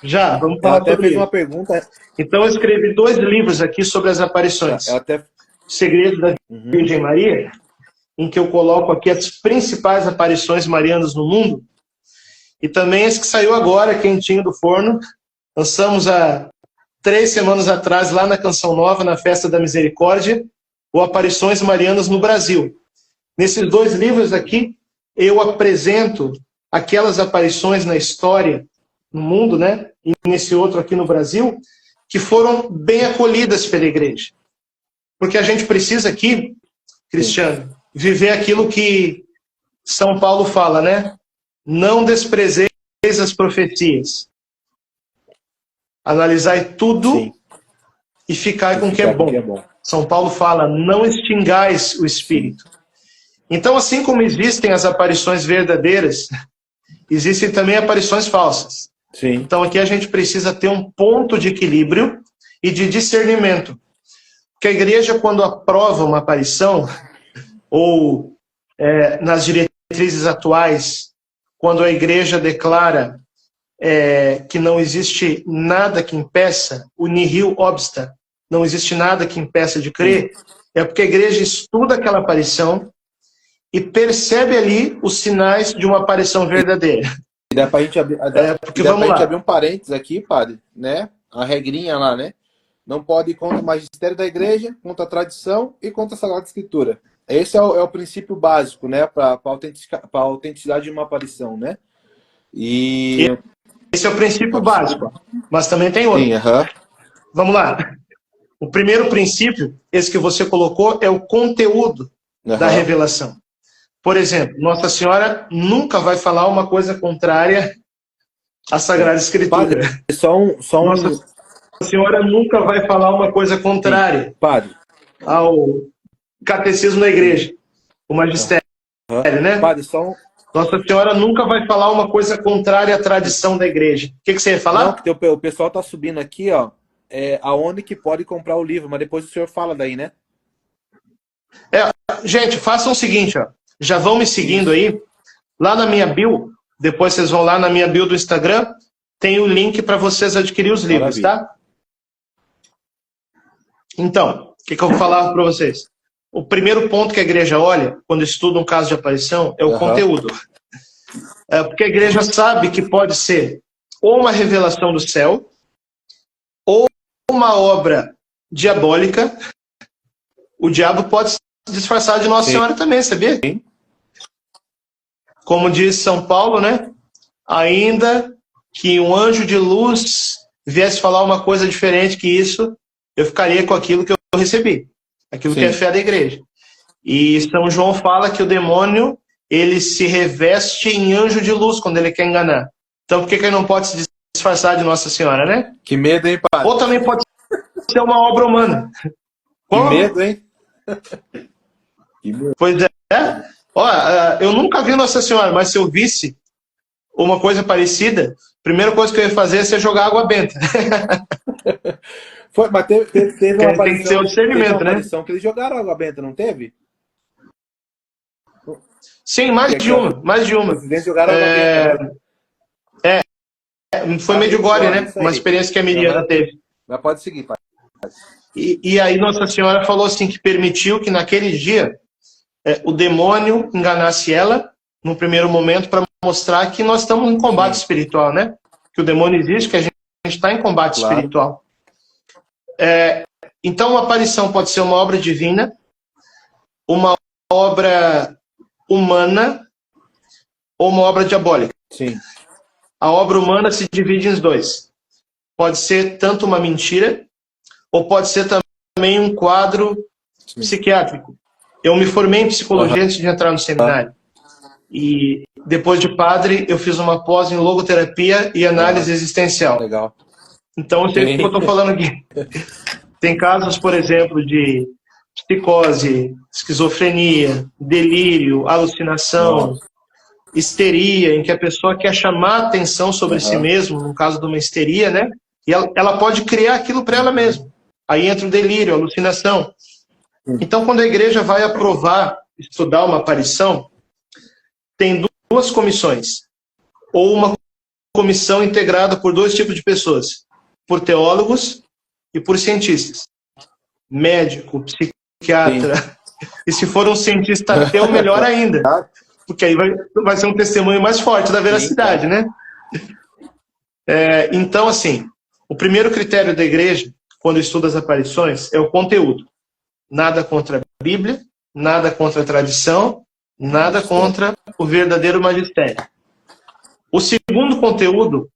Speaker 1: Já, vamos falar sobre isso. Ela até fez uma
Speaker 2: pergunta.
Speaker 1: Então eu escrevi 2 livros aqui sobre as aparições. Segredo da Virgem Maria, em que eu coloco aqui as principais aparições marianas no mundo. E também esse que saiu agora, quentinho do forno. Lançamos há 3 semanas atrás, lá na Canção Nova, na Festa da Misericórdia, o Aparições Marianas no Brasil. Nesses 2 livros aqui, eu apresento aquelas aparições na história, no mundo, né? E nesse outro aqui no Brasil, que foram bem acolhidas pela igreja. Porque a gente precisa aqui, Cristiano, viver aquilo que São Paulo fala, né? Não desprezeis as profecias. Analisai tudo e ficai com o que é bom. São Paulo fala, não extingais o Espírito. Então, assim como existem as aparições verdadeiras, existem também aparições falsas.
Speaker 2: Sim.
Speaker 1: Então, aqui a gente precisa ter um ponto de equilíbrio e de discernimento. Porque a igreja, quando aprova uma aparição, ou nas diretrizes atuais, quando a igreja declara que não existe nada que impeça, o nihil obsta, não existe nada que impeça de crer, é porque a igreja estuda aquela aparição e percebe ali os sinais de uma aparição verdadeira.
Speaker 2: E dá pra gente abrir, abrir um parênteses aqui, padre, né? A regrinha lá, né? Não pode ir contra o magistério da igreja, contra a tradição e contra a Sagrada Escritura. Esse é o princípio básico, né? Para a autenticidade de uma aparição, né? E
Speaker 1: esse é o princípio básico, mas também tem outro.
Speaker 2: Sim,
Speaker 1: Vamos lá. O primeiro princípio, esse que você colocou, é o conteúdo da revelação. Por exemplo, Nossa Senhora nunca vai falar uma coisa contrária à Sagrada Escritura.
Speaker 2: Padre,
Speaker 1: Nossa Senhora nunca vai falar uma coisa contrária ao catecismo da igreja, o magistério, né?
Speaker 2: Padre,
Speaker 1: Nossa Senhora nunca vai falar uma coisa contrária à tradição da igreja. O que você ia falar?
Speaker 2: Não, porque o pessoal tá subindo aqui, ó, aonde que pode comprar o livro, mas depois o senhor fala daí, né?
Speaker 1: Gente, façam o seguinte, ó. Já vão me seguindo aí. Lá na minha bio, depois vocês vão lá na minha bio do Instagram, tem o link para vocês adquirir os livros, tá? Então, o que eu vou falar para vocês? O primeiro ponto que a igreja olha, quando estuda um caso de aparição, é o conteúdo. Porque a igreja sabe que pode ser ou uma revelação do céu, ou uma obra diabólica. O diabo pode se disfarçar de Nossa Senhora também, sabia?
Speaker 2: Sim.
Speaker 1: Como diz São Paulo, né? Ainda que um anjo de luz viesse falar uma coisa diferente que isso, eu ficaria com aquilo que eu recebi. Aquilo que é fé da igreja. E São João fala que o demônio, ele se reveste em anjo de luz quando ele quer enganar. Então, por que ele não pode se disfarçar de Nossa Senhora, né?
Speaker 2: Que medo, hein, padre?
Speaker 1: Ou também pode ser uma obra humana.
Speaker 2: Que medo, hein? Que medo.
Speaker 1: Pois é. Ó, eu nunca vi Nossa Senhora, mas se eu visse uma coisa parecida, a primeira coisa que eu ia fazer é ser jogar água benta.
Speaker 2: Mas teve uma aparição,
Speaker 1: tem que ser o discernimento, né?
Speaker 2: Que eles jogaram água benta, não teve?
Speaker 1: Sim, mais de uma.
Speaker 2: Os presidentes jogaram água benta, né?
Speaker 1: Foi Medjugorje, né? Uma experiência que a Miriana teve.
Speaker 2: Mas pode seguir, pai.
Speaker 1: E aí Nossa Senhora falou assim que permitiu que naquele dia o demônio enganasse ela, no primeiro momento, para mostrar que nós estamos em combate espiritual, né? Que o demônio existe, que a gente está em combate espiritual. Então, uma aparição pode ser uma obra divina, uma obra humana ou uma obra diabólica.
Speaker 2: Sim.
Speaker 1: A obra humana se divide em dois. Pode ser tanto uma mentira, ou pode ser também um quadro psiquiátrico. Eu me formei em psicologia antes de entrar no seminário. E depois de padre, eu fiz uma pós em logoterapia e análise existencial.
Speaker 2: Legal.
Speaker 1: Então, eu sei o que eu estou falando aqui. Tem casos, por exemplo, de psicose, esquizofrenia, delírio, alucinação, histeria, em que a pessoa quer chamar a atenção sobre si mesmo, no caso de uma histeria, né? E ela pode criar aquilo para ela mesma. Aí entra o delírio, a alucinação. Então, quando a igreja vai aprovar, estudar uma aparição, tem duas comissões. Ou uma comissão integrada por dois tipos de pessoas. Por teólogos e por cientistas. Médico, psiquiatra. Sim. E se for um cientista ateu, melhor ainda. Porque aí vai ser um testemunho mais forte da veracidade, né? Então, assim, o primeiro critério da igreja, quando estuda as aparições, é o conteúdo. Nada contra a Bíblia, nada contra a tradição, nada contra o verdadeiro magistério. O segundo conteúdo,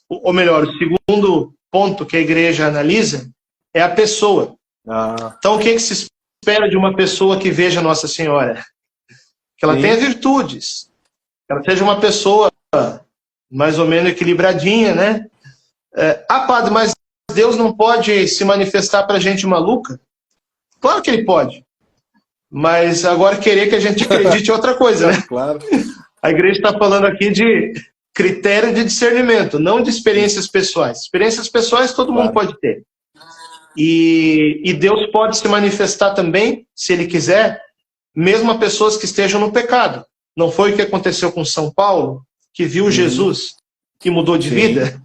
Speaker 1: ou melhor, o segundo ponto que a igreja analisa é a pessoa. Então, o que se espera de uma pessoa que veja Nossa Senhora? Que ela tenha virtudes, que ela seja uma pessoa mais ou menos equilibradinha, né? Padre, mas Deus não pode se manifestar para gente maluca? Claro que ele pode. Mas agora querer que a gente acredite é outra coisa, né?
Speaker 2: Claro.
Speaker 1: A igreja está falando aqui de critério de discernimento, não de experiências pessoais. Experiências pessoais todo mundo pode ter. E Deus pode se manifestar também, se Ele quiser, mesmo a pessoas que estejam no pecado. Não foi o que aconteceu com São Paulo, que viu Jesus e mudou de vida?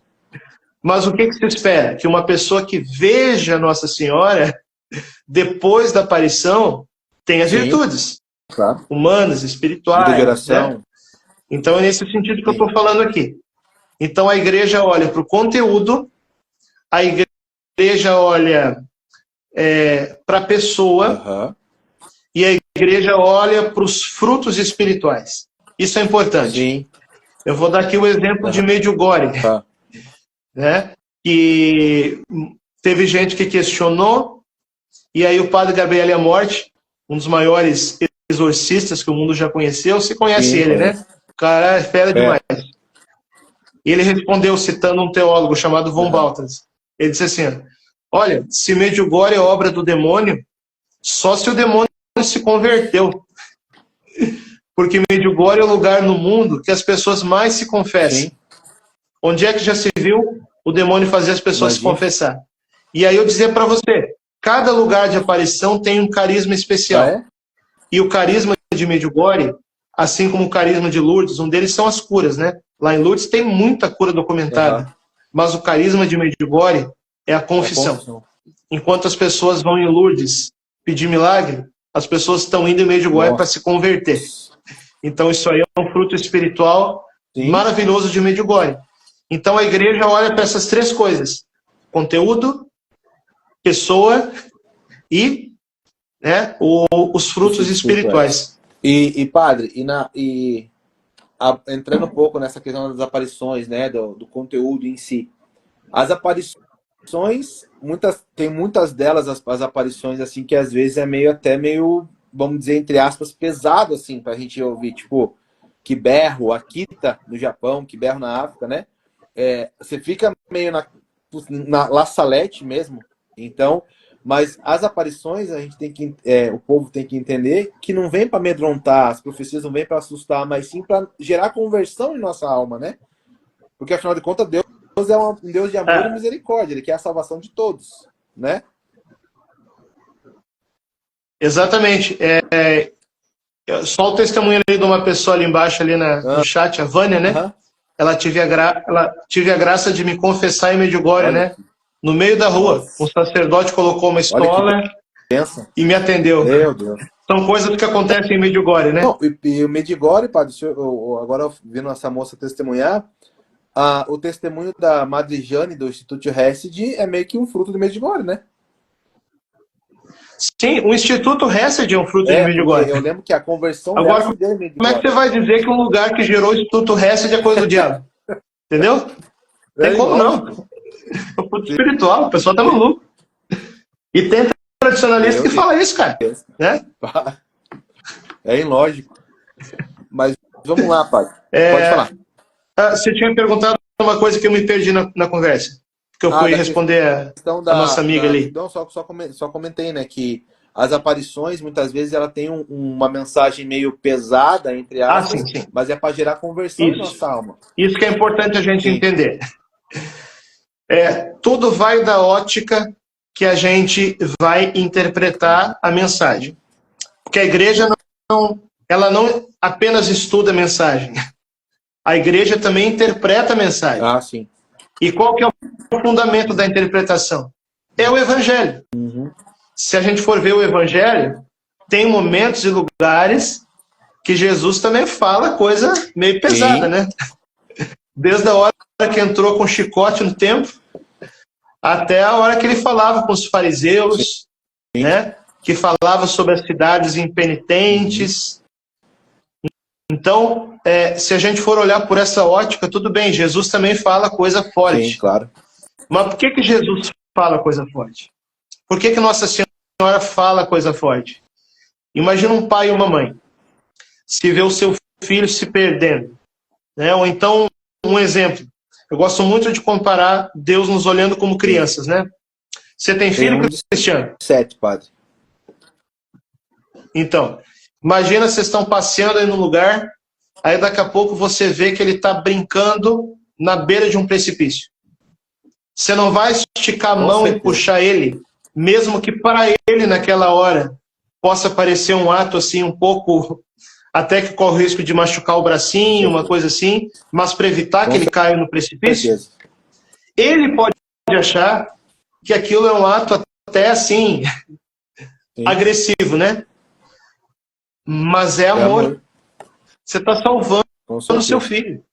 Speaker 1: Mas o que se espera? Que uma pessoa que veja Nossa Senhora, depois da aparição, tenha virtudes humanas, espirituais.
Speaker 2: De oração.
Speaker 1: Né? Então é nesse sentido que eu estou falando aqui. Então a igreja olha para o conteúdo, a igreja olha para a pessoa, e a igreja olha para os frutos espirituais. Isso é importante.
Speaker 2: Sim.
Speaker 1: Eu vou dar aqui o exemplo de Medjugorje, né? Que teve gente que questionou, e aí o padre Gabriele Amorte, um dos maiores exorcistas que o mundo já conheceu, você conhece ele, né? O cara é fera demais. E ele respondeu, citando um teólogo chamado Von Balthas. Ele disse assim, olha, se Medjugorje é obra do demônio, só se o demônio se converteu. Porque Medjugorje é o lugar no mundo que as pessoas mais se confessam. Sim. Onde é que já se viu o demônio fazer as pessoas se confessar? E aí eu dizia para você, cada lugar de aparição tem um carisma especial. E o carisma de Medjugorje, assim como o carisma de Lourdes, um deles são as curas, né? Lá em Lourdes tem muita cura documentada. Mas o carisma de Medjugorje é a confissão. Enquanto as pessoas vão em Lourdes pedir milagre, as pessoas estão indo em Medjugorje para se converter. Então isso aí é um fruto espiritual maravilhoso de Medjugorje. Então a igreja olha para essas três coisas: conteúdo, pessoa e os frutos espirituais.
Speaker 2: E padre, entrando um pouco nessa questão das aparições, né, do conteúdo em si. As aparições, tem muitas delas, as aparições, assim, que às vezes é meio, vamos dizer, entre aspas, pesado, assim, pra gente ouvir, tipo, Kiberro, Akita, no Japão, Kiberro na África, né? você fica meio na La Salete mesmo. Então, mas as aparições, a gente tem que, o povo tem que entender que não vem para amedrontar, as profecias não vêm para assustar, mas sim para gerar conversão em nossa alma, né? Porque afinal de contas, Deus é um Deus de amor e misericórdia, Ele quer a salvação de todos, né?
Speaker 1: Exatamente. Só o testemunho ali de uma pessoa ali embaixo, ali no chat, a Vânia, né? Ela tive a graça de me confessar em Medjugorje, né? No meio da rua.
Speaker 2: Nossa.
Speaker 1: Um sacerdote colocou uma estola e me atendeu.
Speaker 2: Meu Deus.
Speaker 1: São coisas que acontecem em Medjugorje, né?
Speaker 2: Não, e o Medjugorje, padre, agora vendo essa moça testemunhar, o testemunho da Madre Jane do Instituto Hesed é meio que um fruto do Medjugorje, né?
Speaker 1: Sim, o Instituto Hesed é um fruto de Medjugorje.
Speaker 2: Eu lembro que a conversão
Speaker 1: agora,
Speaker 2: dela se deu em Medjugorje.
Speaker 1: Como é que você vai dizer que um lugar que gerou o Instituto Hesed é coisa do diabo? Entendeu? Tem como não. É um fruto espiritual, o pessoal tá maluco. E tem tradicionalista que fala isso, cara. Né?
Speaker 2: É ilógico. Mas vamos lá, padre. Pode falar.
Speaker 1: Você tinha perguntado uma coisa que eu me perdi na conversa. Que eu fui responder a nossa amiga ali.
Speaker 2: Então, só comentei, né, que as aparições, muitas vezes, ela tem uma mensagem meio pesada, entre aspas,
Speaker 1: sim.
Speaker 2: mas é para gerar conversão em nossa alma.
Speaker 1: Isso que é importante a gente entender. Tudo vai da ótica que a gente vai interpretar a mensagem. Porque a igreja ela não apenas estuda a mensagem. A igreja também interpreta a mensagem.
Speaker 2: Sim.
Speaker 1: E qual que é o fundamento da interpretação? É o evangelho. Se a gente for ver o evangelho, tem momentos e lugares que Jesus também fala coisa meio pesada, né? Desde a hora que entrou com chicote no templo, até a hora que ele falava com os fariseus, né? Que falava sobre as cidades impenitentes. Então, se a gente for olhar por essa ótica, tudo bem, Jesus também fala coisa forte.
Speaker 2: Sim, claro.
Speaker 1: Mas por que Jesus fala coisa forte? Por que Nossa Senhora fala coisa forte? Imagina um pai e uma mãe. Se vê o seu filho se perdendo. Né? Ou então, um exemplo. Eu gosto muito de comparar Deus nos olhando como crianças, né? Você tem filho, Cristiano?
Speaker 2: 7, padre.
Speaker 1: Então, imagina vocês estão passeando aí no lugar, aí daqui a pouco você vê que ele está brincando na beira de um precipício. Você não vai esticar a mão e puxar ele, mesmo que para ele, naquela hora, possa parecer um ato assim, um pouco, até que corre o risco de machucar o bracinho, uma coisa assim, mas para evitar que ele caia no precipício, ele pode achar que aquilo é um ato até assim, agressivo, né? Mas é amor. Você está salvando o seu filho.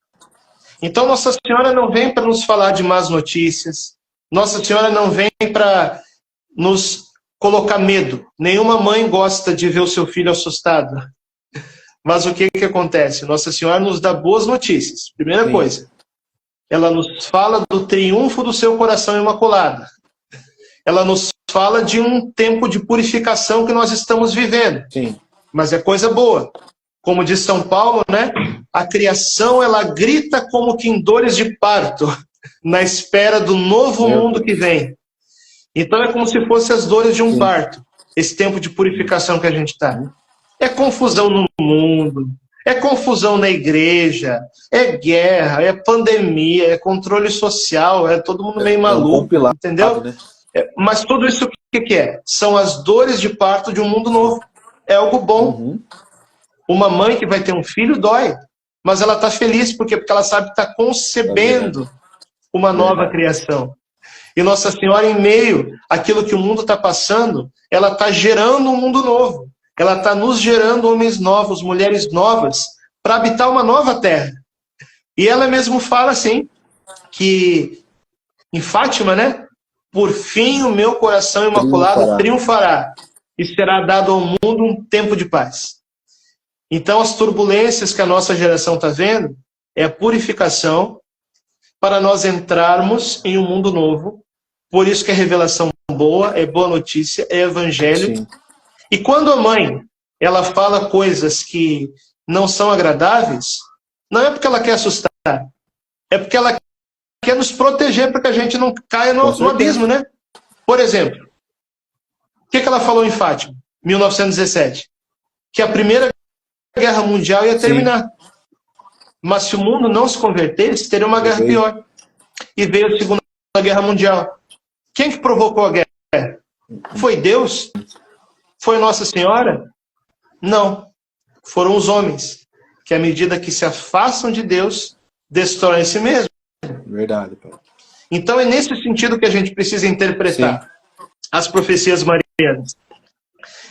Speaker 1: Então, Nossa Senhora não vem para nos falar de más notícias. Nossa Senhora não vem para nos colocar medo. Nenhuma mãe gosta de ver o seu filho assustado. Mas o que acontece? Nossa Senhora nos dá boas notícias. Primeira coisa, ela nos fala do triunfo do seu coração imaculado. Ela nos fala de um tempo de purificação que nós estamos vivendo.
Speaker 2: Sim.
Speaker 1: Mas é coisa boa. Como diz São Paulo, né? A criação, ela grita como que em dores de parto, na espera do novo mundo que vem. Então é como se fossem as dores de um parto, esse tempo de purificação que a gente está. É confusão no mundo, é confusão na igreja, é guerra, é pandemia, é controle social, é todo mundo meio maluco, entendeu? Né? Mas tudo isso o que é? São as dores de parto de um mundo novo. É algo bom. Uma mãe que vai ter um filho dói, mas ela está feliz porque ela sabe que está concebendo uma nova criação. E Nossa Senhora, em meio àquilo que o mundo está passando, ela está gerando um mundo novo. Ela está nos gerando homens novos, mulheres novas, para habitar uma nova terra. E ela mesmo fala assim, que em Fátima, né? Por fim o meu coração imaculado triunfará e será dado ao mundo um tempo de paz. Então as turbulências que a nossa geração está vendo é a purificação para nós entrarmos em um mundo novo. Por isso que é revelação boa, é boa notícia, é evangelho. Sim. E quando a mãe ela fala coisas que não são agradáveis, não é porque ela quer assustar, é porque ela quer nos proteger para que a gente não caia no abismo, né? Por exemplo, o que ela falou em Fátima, 1917? Que a Primeira Guerra Mundial ia terminar. Mas se o mundo não se convertesse, teria uma guerra pior. E veio a Segunda Guerra Mundial. Quem que provocou a guerra? Foi Deus? Foi Nossa Senhora? Não. Foram os homens, que à medida que se afastam de Deus, destroem a si mesmo.
Speaker 2: Verdade, pai.
Speaker 1: Então é nesse sentido que a gente precisa interpretar as profecias marianas.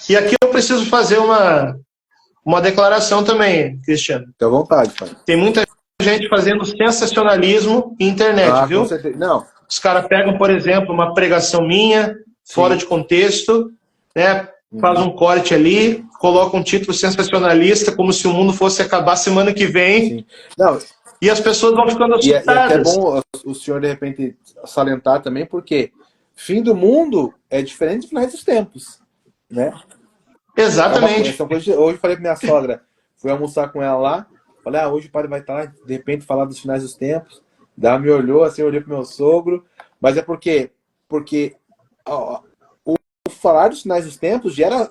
Speaker 1: E aqui eu preciso fazer uma declaração também, Cristiano.
Speaker 2: Fique à vontade, pai.
Speaker 1: Tem muita gente fazendo sensacionalismo na internet, viu?
Speaker 2: Com certeza. Não.
Speaker 1: Os caras pegam, por exemplo, uma pregação minha, fora de contexto, né? Faz um corte ali, coloca um título sensacionalista, como se o mundo fosse acabar semana que vem. Não. E as pessoas vão ficando assustadas.
Speaker 2: E é bom o senhor, de repente, salientar também, porque fim do mundo é diferente de finais dos tempos, né?
Speaker 1: Exatamente.
Speaker 2: Hoje eu falei pra minha sogra, fui almoçar com ela lá, falei, hoje o padre vai estar, de repente, falar dos finais dos tempos. Daí ela me olhou, assim, eu olhei pro meu sogro, mas é porque o falar dos finais dos tempos gera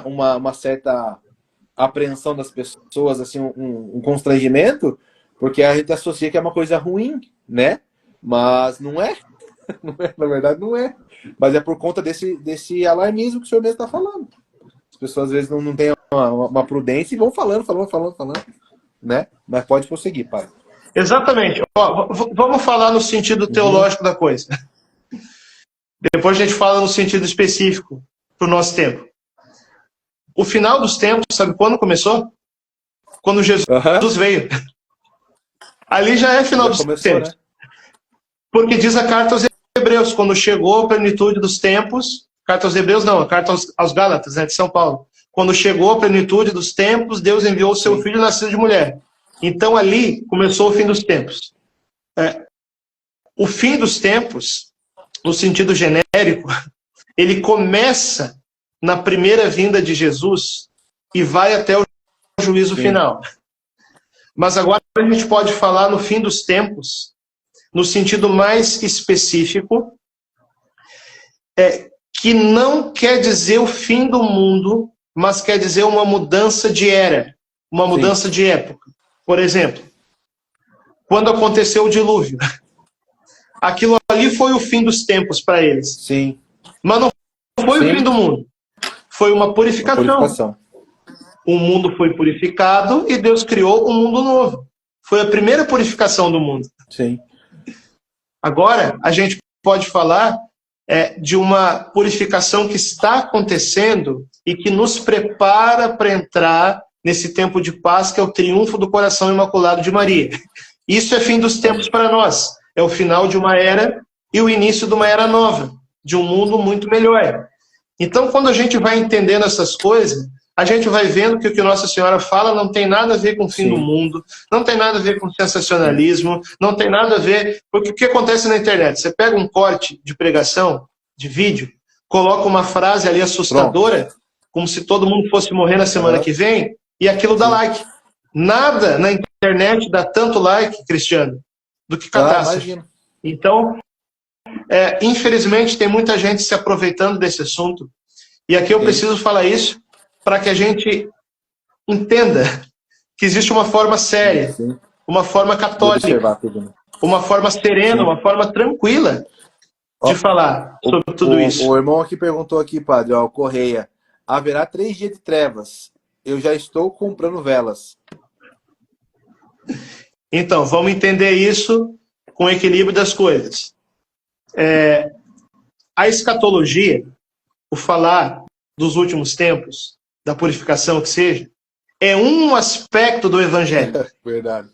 Speaker 2: uma certa apreensão das pessoas, assim, um constrangimento, porque a gente associa que é uma coisa ruim, né? Mas não é. Não é, na verdade não é. Mas é por conta desse alarmismo que o senhor mesmo está falando. As pessoas às vezes não têm uma prudência e vão falando, né? Mas pode prosseguir, pai.
Speaker 1: Exatamente. Vamos falar no sentido teológico da coisa. Depois a gente fala no sentido específico para o nosso tempo. O final dos tempos, sabe quando começou? Quando Jesus veio. Ali já é final dos tempos. Né? Porque diz a carta aos Hebreus, quando chegou a plenitude dos tempos, carta aos Hebreus não, a carta aos Gálatas, né, de São Paulo. Quando chegou a plenitude dos tempos, Deus enviou o seu filho nascido de mulher. Então ali começou o fim dos tempos. O fim dos tempos, no sentido genérico, ele começa na primeira vinda de Jesus e vai até o juízo final. Mas agora a gente pode falar no fim dos tempos, no sentido mais específico, que não quer dizer o fim do mundo, mas quer dizer uma mudança de era, uma mudança de época. Por exemplo, quando aconteceu o dilúvio, aquilo ali foi o fim dos tempos para eles.
Speaker 2: Sim.
Speaker 1: Mas não foi o fim do mundo. Foi uma purificação. O mundo foi purificado e Deus criou um mundo novo. Foi a primeira purificação do mundo.
Speaker 2: Sim.
Speaker 1: Agora, a gente pode falar de uma purificação que está acontecendo e que nos prepara para entrar nesse tempo de paz, que é o triunfo do coração imaculado de Maria. Isso é fim dos tempos para nós. É o final de uma era e o início de uma era nova, de um mundo muito melhor. Então, quando a gente vai entendendo essas coisas, a gente vai vendo que o que Nossa Senhora fala não tem nada a ver com o fim do mundo, não tem nada a ver com sensacionalismo, não tem nada a ver... Porque o que acontece na internet? Você pega um corte de pregação, de vídeo, coloca uma frase ali assustadora, como se todo mundo fosse morrer na semana que vem, e aquilo dá like. Nada na internet dá tanto like, Cristiano, do que catástrofe. Então, infelizmente, tem muita gente se aproveitando desse assunto. E aqui eu preciso falar isso para que a gente entenda que existe uma forma séria, uma forma católica, uma forma serena, uma forma tranquila de falar sobre tudo isso.
Speaker 2: O irmão aqui perguntou aqui, padre, o Correia, haverá 3 dias de trevas. Eu já estou comprando velas.
Speaker 1: Então, vamos entender isso com o equilíbrio das coisas. A escatologia, o falar dos últimos tempos, da purificação que seja, é um aspecto do Evangelho.
Speaker 2: Verdade.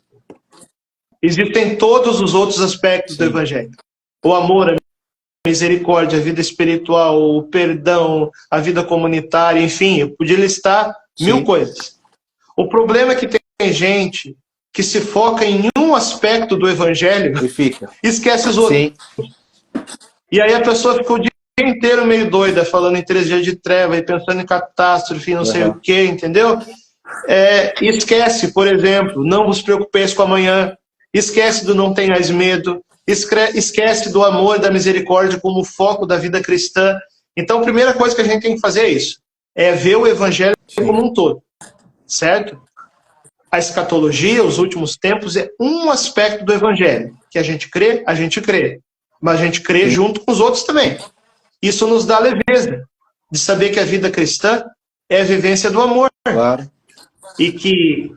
Speaker 1: Existem todos os outros aspectos do Evangelho. O amor, a misericórdia, a vida espiritual, o perdão, a vida comunitária, enfim, eu podia listar 1000 coisas. O problema é que tem gente que se foca em um aspecto do Evangelho e esquece os outros. E aí a pessoa fica o dia inteiro meio doida, falando em 3 dias de treva e pensando em catástrofe, não sei o que, entendeu? Esquece, por exemplo, não vos preocupeis com amanhã. Esquece do não tenhais medo. esquece do amor e da misericórdia como foco da vida cristã. Então, a primeira coisa que a gente tem que fazer é isso, é ver o evangelho como um todo, certo? A escatologia, os últimos tempos, é um aspecto do evangelho, que a gente crê, mas a gente crê junto com os outros também. Isso nos dá leveza de saber que a vida cristã é a vivência do amor.
Speaker 2: Claro.
Speaker 1: E que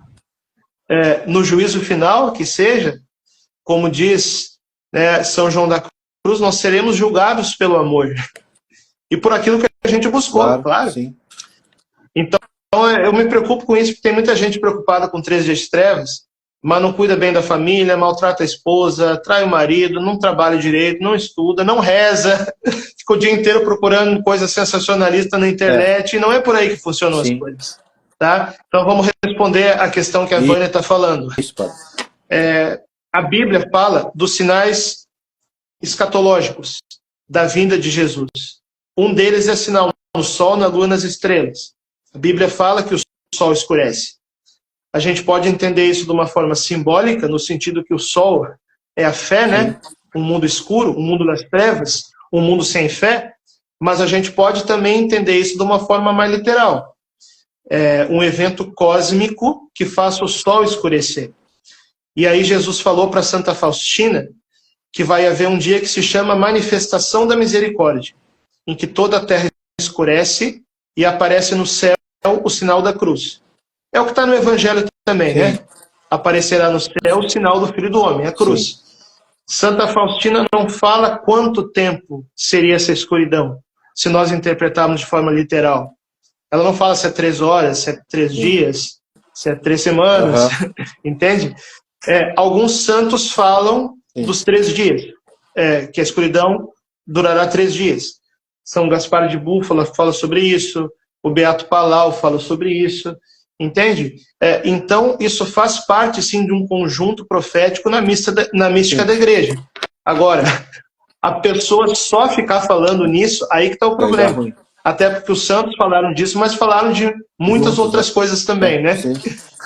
Speaker 1: no juízo final, que seja, como diz São João da Cruz, nós seremos julgados pelo amor. E por aquilo que a gente buscou, claro.
Speaker 2: Sim.
Speaker 1: Então, eu me preocupo com isso, porque tem muita gente preocupada com 3 dias de trevas, mas não cuida bem da família, maltrata a esposa, trai o marido, não trabalha direito, não estuda, não reza, fica o dia inteiro procurando coisa sensacionalista na internet, e não é por aí que funcionam as coisas. Tá? Então vamos responder a questão que a Vânia está falando. A Bíblia fala dos sinais escatológicos da vinda de Jesus. Um deles é sinal no sol, na lua, nas estrelas. A Bíblia fala que o sol escurece. A gente pode entender isso de uma forma simbólica, no sentido que o sol é a fé, né? Um mundo escuro, um mundo das trevas, um mundo sem fé, mas a gente pode também entender isso de uma forma mais literal. Um evento cósmico que faça o sol escurecer. E aí Jesus falou para Santa Faustina que vai haver um dia que se chama Manifestação da Misericórdia, em que toda a terra escurece e aparece no céu o sinal da cruz. É o que está no Evangelho também, né? Aparecerá no céu o sinal do Filho do Homem, a cruz. Sim. Santa Faustina não fala quanto tempo seria essa escuridão, se nós interpretarmos de forma literal. Ela não fala se é 3 horas, se é 3 dias, se é 3 semanas, entende? Alguns santos falam dos 3 dias, que a escuridão durará 3 dias. São Gaspar de Búfala fala sobre isso, o Beato Palau fala sobre isso, entende? Então, isso faz parte, sim, de um conjunto profético na mística da igreja. Agora, a pessoa só ficar falando nisso, aí que está o problema. Até porque os santos falaram disso, mas falaram de muitas outras coisas também, né? Sim.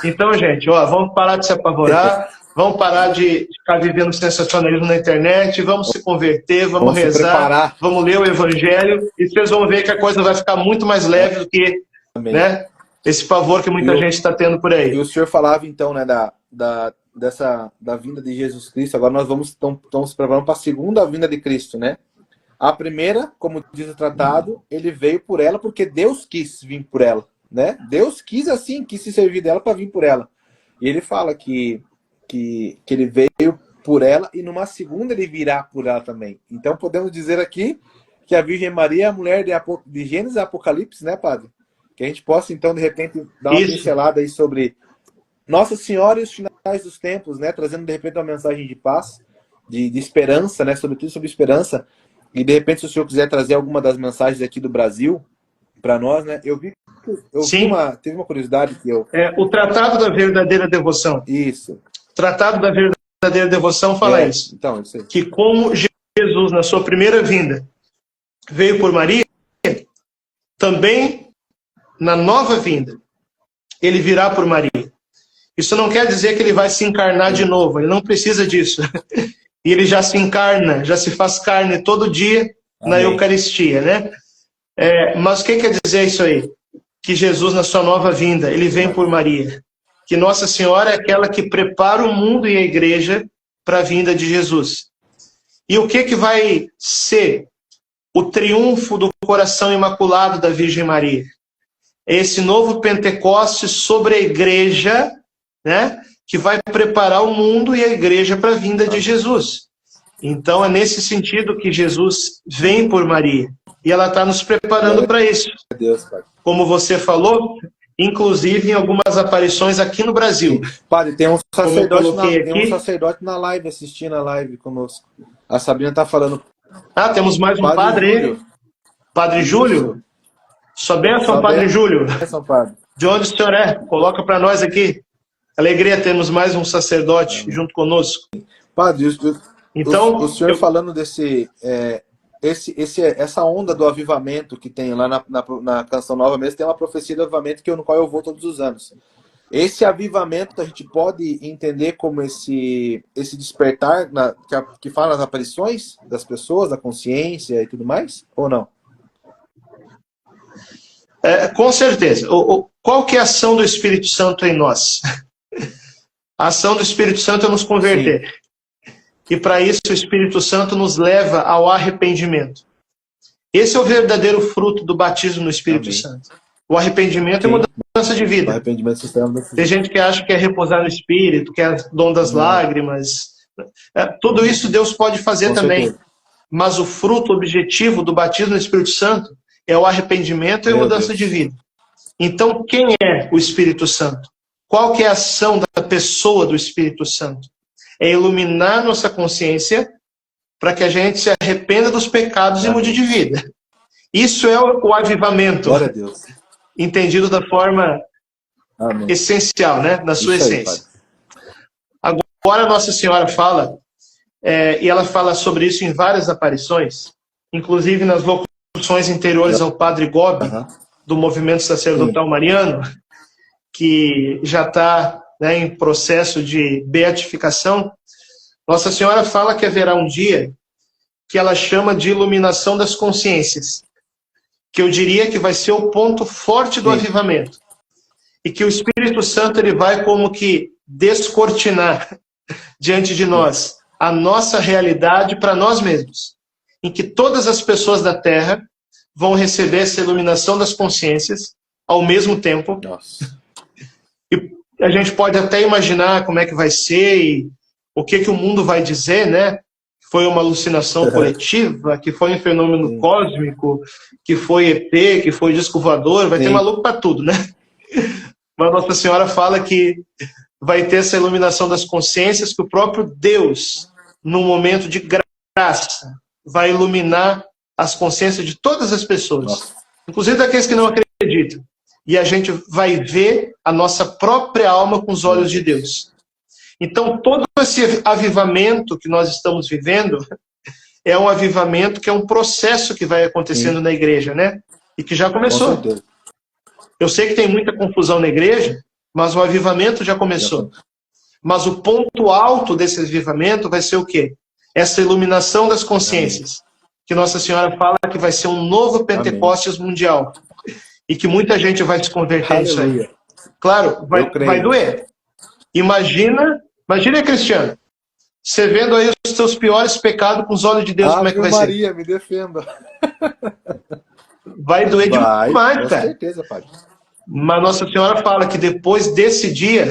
Speaker 1: Então, gente, vamos parar de se apavorar, vamos parar de ficar vivendo sensacionalismo na internet, vamos se converter, vamos rezar, vamos ler o Evangelho, e vocês vão ver que a coisa vai ficar muito mais leve do que esse pavor que muita gente está tendo por aí.
Speaker 2: E o senhor falava, então, né, da vinda de Jesus Cristo. Agora nós estamos se preparando para a segunda vinda de Cristo, né? A primeira, como diz o tratado, ele veio por ela porque Deus quis vir por ela, né? Deus quis assim, quis se servir dela para vir por ela. E ele fala que ele veio por ela e numa segunda ele virá por ela também. Então podemos dizer aqui que a Virgem Maria é a mulher de Gênesis e Apocalipse, né, padre? Que a gente possa, então, de repente, dar uma pincelada aí sobre Nossa Senhora e os finais dos tempos, né? Trazendo, de repente, uma mensagem de paz, de esperança, né? Sobretudo sobre esperança. E, de repente, se o senhor quiser trazer alguma das mensagens aqui do Brasil para nós, né? Teve uma curiosidade que eu...
Speaker 1: o Tratado da Verdadeira Devoção.
Speaker 2: Isso.
Speaker 1: O Tratado da Verdadeira Devoção fala isso.
Speaker 2: Então, isso aí.
Speaker 1: Que como Jesus, na sua primeira vinda, veio por Maria, também, na nova vinda, ele virá por Maria. Isso não quer dizer que ele vai se encarnar de novo. Ele não precisa disso. E ele já se encarna, já se faz carne todo dia na Eucaristia, né? Mas o que quer dizer isso aí? Que Jesus, na sua nova vinda, ele vem por Maria. Que Nossa Senhora é aquela que prepara o mundo e a igreja para a vinda de Jesus. E o que vai ser o triunfo do coração imaculado da Virgem Maria? Esse novo Pentecostes sobre a igreja, né? Que vai preparar o mundo e a igreja para a vinda de Jesus. Então é nesse sentido que Jesus vem por Maria. E ela está nos preparando para isso. Como você falou, inclusive em algumas aparições aqui no Brasil.
Speaker 2: Padre, tem um sacerdote na live, assistindo a live conosco. A Sabrina está falando.
Speaker 1: Temos mais um padre aí. Padre Júlio? Sua bênção, Padre Júlio.
Speaker 2: Bênção, padre.
Speaker 1: De onde o senhor é? Coloca para nós aqui. Alegria, temos mais um sacerdote junto conosco.
Speaker 2: Padre,
Speaker 1: então,
Speaker 2: o senhor falando essa onda do avivamento que tem lá na Canção Nova mesmo, tem uma profecia do avivamento no qual eu vou todos os anos. Esse avivamento a gente pode entender como esse despertar que fala nas aparições das pessoas, da consciência e tudo mais, ou não?
Speaker 1: Com certeza. Qual que é a ação do Espírito Santo em nós? A ação do Espírito Santo é nos converter. Sim. E para isso o Espírito Santo nos leva ao arrependimento. Esse é o verdadeiro fruto do batismo no Espírito
Speaker 2: Amém.
Speaker 1: Santo. O arrependimento Sim. é mudança de vida.
Speaker 2: O arrependimento é
Speaker 1: Tem gente que acha que é repousar no Espírito, que é dom das lágrimas. Tudo isso Deus pode fazer Com também. Certeza. Mas o fruto objetivo do batismo no Espírito Santo é o arrependimento e a mudança de vida. Então, quem é o Espírito Santo? Qual que é a ação da pessoa do Espírito Santo? É iluminar nossa consciência para que a gente se arrependa dos pecados e mude de vida. Isso é o avivamento.
Speaker 2: Glória a Deus.
Speaker 1: Entendido da forma essencial, né? Da sua essência. Agora Nossa Senhora fala, e ela fala sobre isso em várias aparições, inclusive nas locuções interiores ao Padre Gobi, do movimento sacerdotal mariano, que já está, né, em processo de beatificação. Nossa Senhora fala que haverá um dia que ela chama de iluminação das consciências, que eu diria que vai ser o ponto forte do avivamento. E que o Espírito Santo ele vai como que descortinar diante de nós a nossa realidade para nós mesmos. Em que todas as pessoas da Terra vão receber essa iluminação das consciências ao mesmo tempo.
Speaker 2: Nossa.
Speaker 1: E a gente pode até imaginar como é que vai ser e o que o mundo vai dizer, né? Foi uma alucinação coletiva, que foi um fenômeno cósmico, que foi ET, que foi disco voador, vai ter maluco para tudo, né? Mas Nossa Senhora fala que vai ter essa iluminação das consciências, que o próprio Deus, num momento de graça, vai iluminar as consciências de todas as pessoas, inclusive daqueles que não acreditam. E a gente vai ver a nossa própria alma com os olhos de Deus. Então, todo esse avivamento que nós estamos vivendo é um avivamento que é um processo que vai acontecendo na igreja, né? E que já começou. Eu sei que tem muita confusão na igreja, mas o avivamento já começou. Mas o ponto alto desse avivamento vai ser o quê? Essa iluminação das consciências. Que Nossa Senhora fala que vai ser um novo Pentecostes mundial. E que muita gente vai se converter nisso aí. Claro, vai doer. Imagina, Cristiano, você vendo aí os seus piores pecados com os olhos de Deus, como é que vai
Speaker 2: Maria,
Speaker 1: ser?
Speaker 2: Me defenda.
Speaker 1: Vai doer demais,
Speaker 2: com
Speaker 1: cara.
Speaker 2: Certeza, pai.
Speaker 1: Mas Nossa Senhora fala que depois desse dia,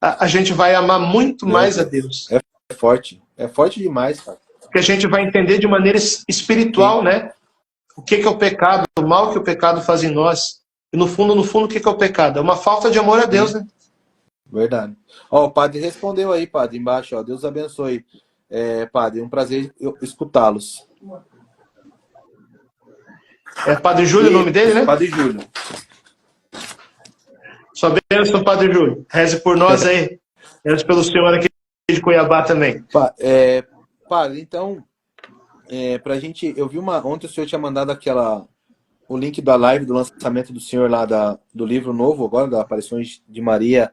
Speaker 1: a gente vai amar muito mais a Deus.
Speaker 2: É forte demais, pai.
Speaker 1: Porque a gente vai entender de maneira espiritual, né? O que é o pecado, o mal que o pecado faz em nós. E no fundo, o que é o pecado? É uma falta de amor a Deus, né?
Speaker 2: Verdade. Ó, o padre respondeu aí, padre, embaixo, ó. Deus abençoe. Padre, um prazer escutá-los.
Speaker 1: É Padre Júlio o nome dele, né?
Speaker 2: Padre Júlio.
Speaker 1: Sua bênção, Padre Júlio. Reze por nós aí. Reze pelo senhor aqui de Cuiabá também.
Speaker 2: Padre, então, pra gente... Eu vi ontem o senhor tinha mandado o link da live do lançamento do senhor lá do livro novo, agora, da Aparições de Maria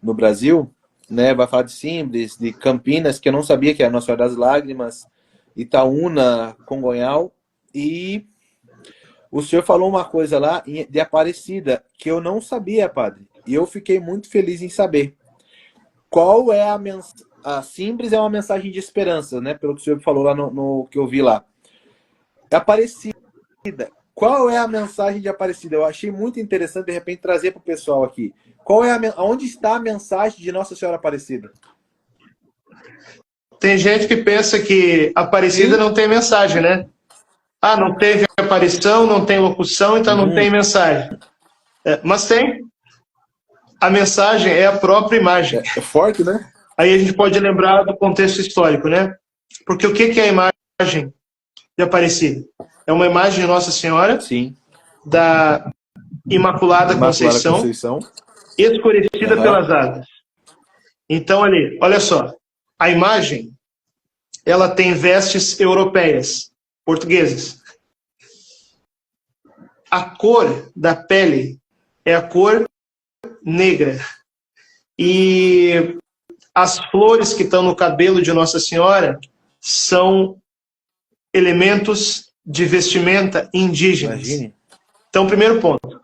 Speaker 2: no Brasil, né? Vai falar de Simples, de Campinas, que eu não sabia que era Nossa Senhora das Lágrimas, Itaúna, Congonhal, e o senhor falou uma coisa lá de Aparecida, que eu não sabia, padre, e eu fiquei muito feliz em saber. Qual é a Simples é uma mensagem de esperança, né? Pelo que o senhor falou lá no que eu vi lá. Aparecida, qual é a mensagem de Aparecida? Eu achei muito interessante, de repente, trazer para o pessoal aqui. Onde está a mensagem de Nossa Senhora Aparecida?
Speaker 1: Tem gente que pensa que Aparecida não tem mensagem, né? Ah, não teve aparição, não tem locução, então não tem mensagem. Mas tem. A mensagem é a própria imagem.
Speaker 2: É forte, né?
Speaker 1: Aí a gente pode lembrar do contexto histórico, né? Porque o que é a imagem de Aparecida? É uma imagem de Nossa Senhora,
Speaker 2: sim,
Speaker 1: da Imaculada Conceição, escurecida pelas águas. Então, ali, olha só. A imagem, ela tem vestes europeias, portuguesas. A cor da pele é a cor negra. E as flores que estão no cabelo de Nossa Senhora são elementos de vestimenta indígenas.
Speaker 2: Imagine.
Speaker 1: Então, primeiro ponto.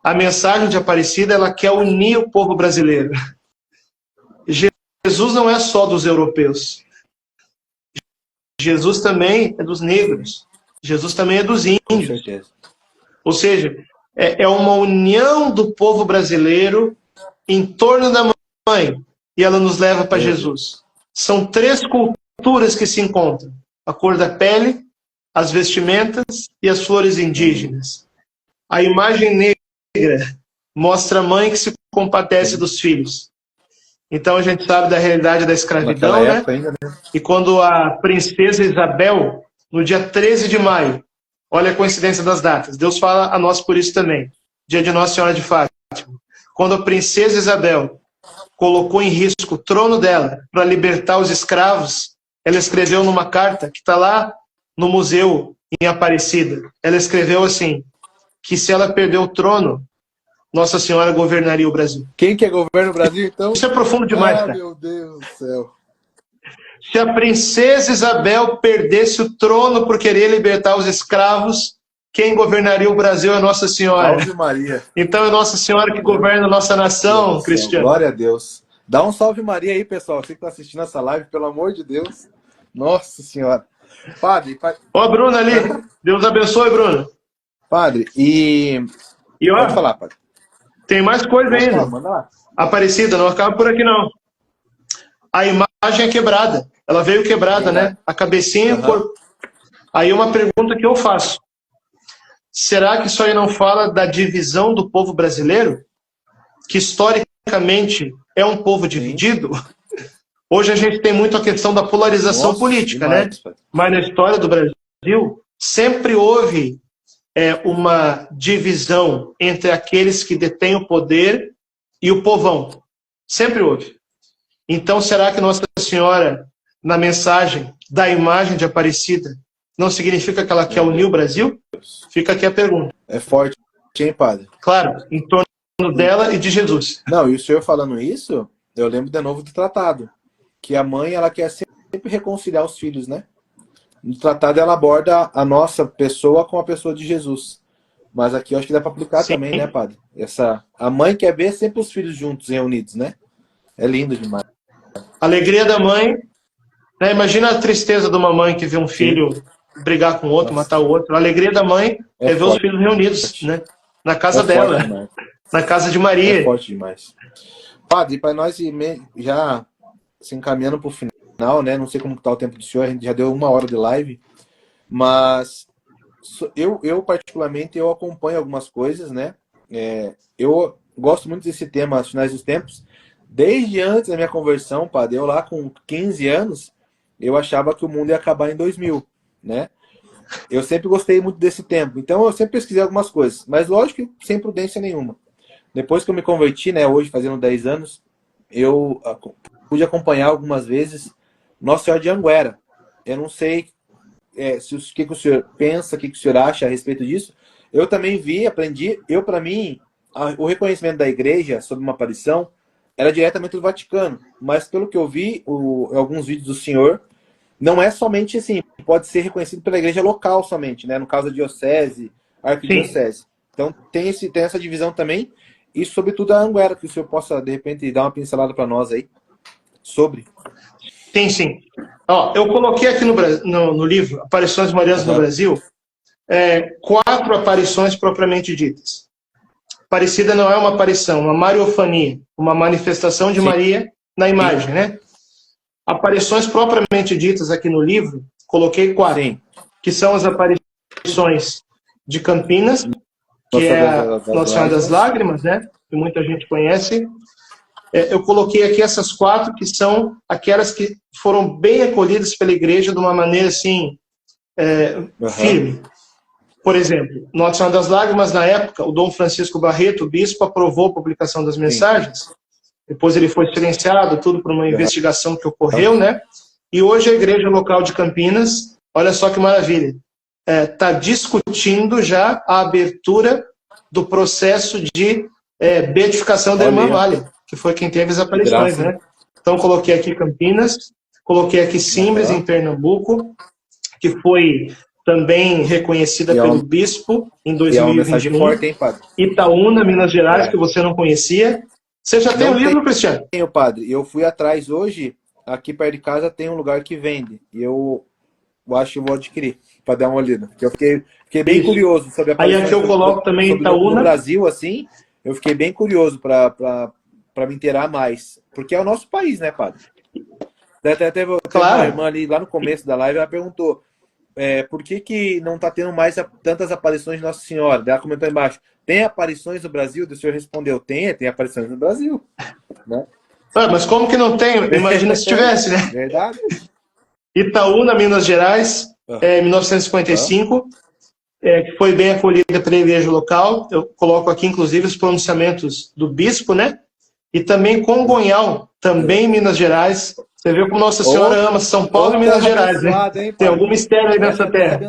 Speaker 1: A mensagem de Aparecida, ela quer unir o povo brasileiro. Jesus não é só dos europeus. Jesus também é dos negros. Jesus também é dos
Speaker 2: Com
Speaker 1: índios.
Speaker 2: certeza.
Speaker 1: Ou seja, é uma união do povo brasileiro em torno da mãe. E ela nos leva para Jesus. São 3 culturas que se encontram. A cor da pele, as vestimentas e as flores indígenas. A imagem negra mostra a mãe que se compadece dos filhos. Então a gente sabe da realidade da escravidão, né?
Speaker 2: Ainda, né?
Speaker 1: E quando a princesa Isabel, no dia 13 de maio, olha a coincidência das datas, Deus fala a nós por isso também, dia de Nossa Senhora de Fátima. Quando a princesa Isabel colocou em risco o trono dela para libertar os escravos, ela escreveu numa carta que está lá no museu em Aparecida. Ela escreveu assim, que se ela perder o trono, Nossa Senhora governaria o Brasil.
Speaker 2: Quem que governa o Brasil, então?
Speaker 1: Isso é profundo demais, cara.
Speaker 2: Meu Deus do céu.
Speaker 1: Se a princesa Isabel perdesse o trono por querer libertar os escravos, quem governaria o Brasil é Nossa Senhora.
Speaker 2: Salve Maria.
Speaker 1: Então é Nossa Senhora que governa a nossa nação, Cristiano.
Speaker 2: Glória a Deus. Dá um salve Maria aí, pessoal. Você que está assistindo essa live, pelo amor de Deus. Nossa Senhora. Padre.
Speaker 1: Ó, Bruno ali. Deus abençoe, Bruno.
Speaker 2: Padre,
Speaker 1: E ó,
Speaker 2: pode falar, Padre.
Speaker 1: Tem mais coisa
Speaker 2: Pode
Speaker 1: ainda.
Speaker 2: falar, manda lá.
Speaker 1: Aparecida, não acaba por aqui não. A imagem é quebrada. Ela veio quebrada, né? A cabecinha e o corpo. Aí uma pergunta que eu faço. Será que isso aí não fala da divisão do povo brasileiro? Que historicamente é um povo dividido? Hoje a gente tem muito a questão da polarização política, demais, né? Mas na história do Brasil sempre houve uma divisão entre aqueles que detêm o poder e o povão. Sempre houve. Então, será que Nossa Senhora, na mensagem da imagem de Aparecida, não significa que ela quer unir o Brasil? Fica aqui a pergunta.
Speaker 2: É forte, hein, Padre?
Speaker 1: Claro, em torno dela e de Jesus.
Speaker 2: Não, e o senhor falando isso, eu lembro de novo do tratado. Que a mãe, ela quer sempre reconciliar os filhos, né? No tratado, ela aborda a nossa pessoa com a pessoa de Jesus. Mas aqui eu acho que dá para aplicar também, né, Padre? A mãe quer ver sempre os filhos juntos, reunidos, né? É lindo demais.
Speaker 1: Alegria da mãe. Né? Imagina a tristeza de uma mãe que vê um filho brigar com o outro, matar o outro. A alegria da mãe é ver os filhos reunidos, né? Na casa dela, na casa de Maria.
Speaker 2: É forte demais. Padre, para nós já se encaminhando para o final, né? Não sei como está o tempo do senhor, a gente já deu 1 hora de live, mas eu particularmente, eu acompanho algumas coisas, né? Eu gosto muito desse tema, Os Finais dos Tempos. Desde antes da minha conversão, Padre, eu lá com 15 anos, eu achava que o mundo ia acabar em 2000, né? Eu sempre gostei muito desse tempo, então eu sempre pesquisei algumas coisas, mas lógico que sem prudência nenhuma. Depois que eu me converti, né, hoje fazendo 10 anos, eu pude acompanhar algumas vezes Nossa Senhora de Anguera. Eu não sei o que o senhor pensa, o que o senhor acha a respeito disso. Eu também vi, aprendi, para mim, o reconhecimento da igreja sobre uma aparição era diretamente do Vaticano, mas pelo que eu vi, alguns vídeos do senhor, não é somente assim, pode ser reconhecido pela igreja local somente, né? No caso da diocese, arquidiocese. Então tem essa divisão também, e sobretudo a Anguera, que o senhor possa, de repente, dar uma pincelada para nós aí, sobre.
Speaker 1: Sim. Ó, eu coloquei aqui no livro, Aparições Marianas no Brasil, 4 aparições propriamente ditas. Aparecida não é uma aparição, uma mariofania, uma manifestação de Maria na imagem, né? Aparições propriamente ditas aqui no livro, coloquei 4, que são as aparições de Campinas, que é a Nossa Senhora das Lágrimas, né? Que muita gente conhece. Eu coloquei aqui essas 4, que são aquelas que foram bem acolhidas pela igreja de uma maneira assim, firme. Por exemplo, Nossa Senhora das Lágrimas, na época, o Dom Francisco Barreto, o bispo, aprovou a publicação das mensagens. Depois ele foi silenciado, tudo por uma investigação que ocorreu, né? E hoje a igreja local de Campinas, olha só que maravilha, está discutindo já a abertura do processo de beatificação da irmã Vale. que foi quem teve as aparições,
Speaker 2: Graça.
Speaker 1: né? Então, coloquei aqui Campinas, coloquei aqui Simbres, em Pernambuco, que foi também reconhecida pelo bispo em
Speaker 2: E é uma mensagem
Speaker 1: 2021.
Speaker 2: forte, hein, padre?
Speaker 1: Itaúna, Minas Gerais, que você não conhecia. Você já tem o livro, Cristiano?
Speaker 2: Tenho, padre. Eu fui atrás hoje, aqui perto de casa tem um lugar que vende. E eu acho que vou adquirir, para dar uma olhada. Porque eu fiquei bem curioso sobre a
Speaker 1: Aí aqui eu coloco também Itaúna.
Speaker 2: No Brasil, assim, eu fiquei bem curioso para me inteirar mais. Porque é o nosso país, né, padre? Teve uma irmã ali, lá no começo da live, ela perguntou por que não está tendo mais tantas aparições de Nossa Senhora. Ela comentou embaixo, tem aparições no Brasil? O senhor respondeu, tem aparições no Brasil. Né?
Speaker 1: Mas como que não tem? Imagina se tivesse, né?
Speaker 2: Verdade.
Speaker 1: Itaúna, Minas Gerais, 1955, que foi bem acolhida pela igreja local. Eu coloco aqui, inclusive, os pronunciamentos do bispo, né? E também Congonhal, também em Minas Gerais. Você viu como Nossa Senhora ama São Paulo e Minas Gerais, né?
Speaker 2: Hein,
Speaker 1: tem algum mistério aí nessa terra.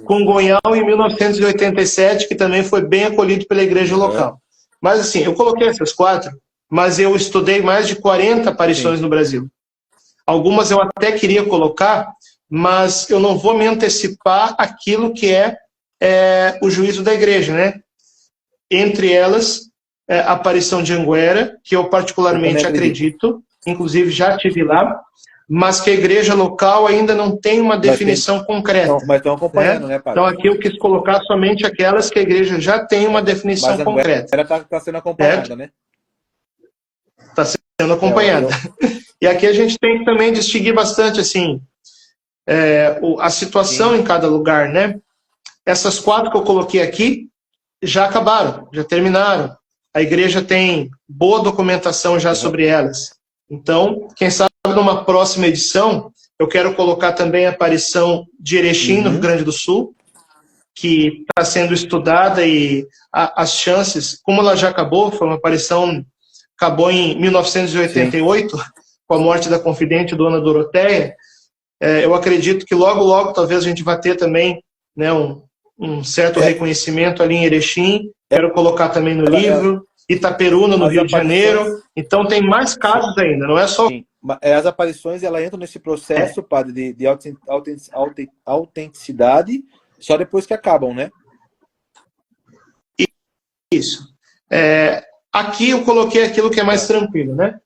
Speaker 1: Congonhal, em 1987, que também foi bem acolhido pela igreja local. Mas assim, eu coloquei essas 4, mas eu estudei mais de 40 aparições no Brasil. Algumas eu até queria colocar, mas eu não vou me antecipar aquilo que é o juízo da igreja, né? Entre elas, a aparição de Anguera, que eu particularmente acredito, inclusive já estive lá, mas que a igreja local ainda não tem uma definição concreta.
Speaker 2: Mas estão acompanhando, né, padre?
Speaker 1: Então aqui eu quis colocar somente aquelas que a igreja já tem uma definição concreta.
Speaker 2: Mas está sendo acompanhada, né?
Speaker 1: Está sendo acompanhada. E aqui a gente tem que também distinguir bastante assim, a situação em cada lugar, né? Essas 4 que eu coloquei aqui já acabaram, já terminaram. A igreja tem boa documentação já sobre elas. Então, quem sabe numa próxima edição, eu quero colocar também a aparição de Erechim, no Rio Grande do Sul, que está sendo estudada e as chances, como ela já acabou, foi uma aparição, acabou em 1988, com a morte da confidente Dona Doroteia. Eu acredito que logo, logo, talvez a gente vá ter também, né, um certo reconhecimento ali em Erechim. Quero colocar também no livro. Itaperuna, no Rio de Janeiro. Então tem mais casos ainda, não é só...
Speaker 2: Sim. As aparições, ela entram nesse processo, padre, de autenticidade, só depois que acabam, né?
Speaker 1: Isso. Aqui eu coloquei aquilo que é mais tranquilo, né?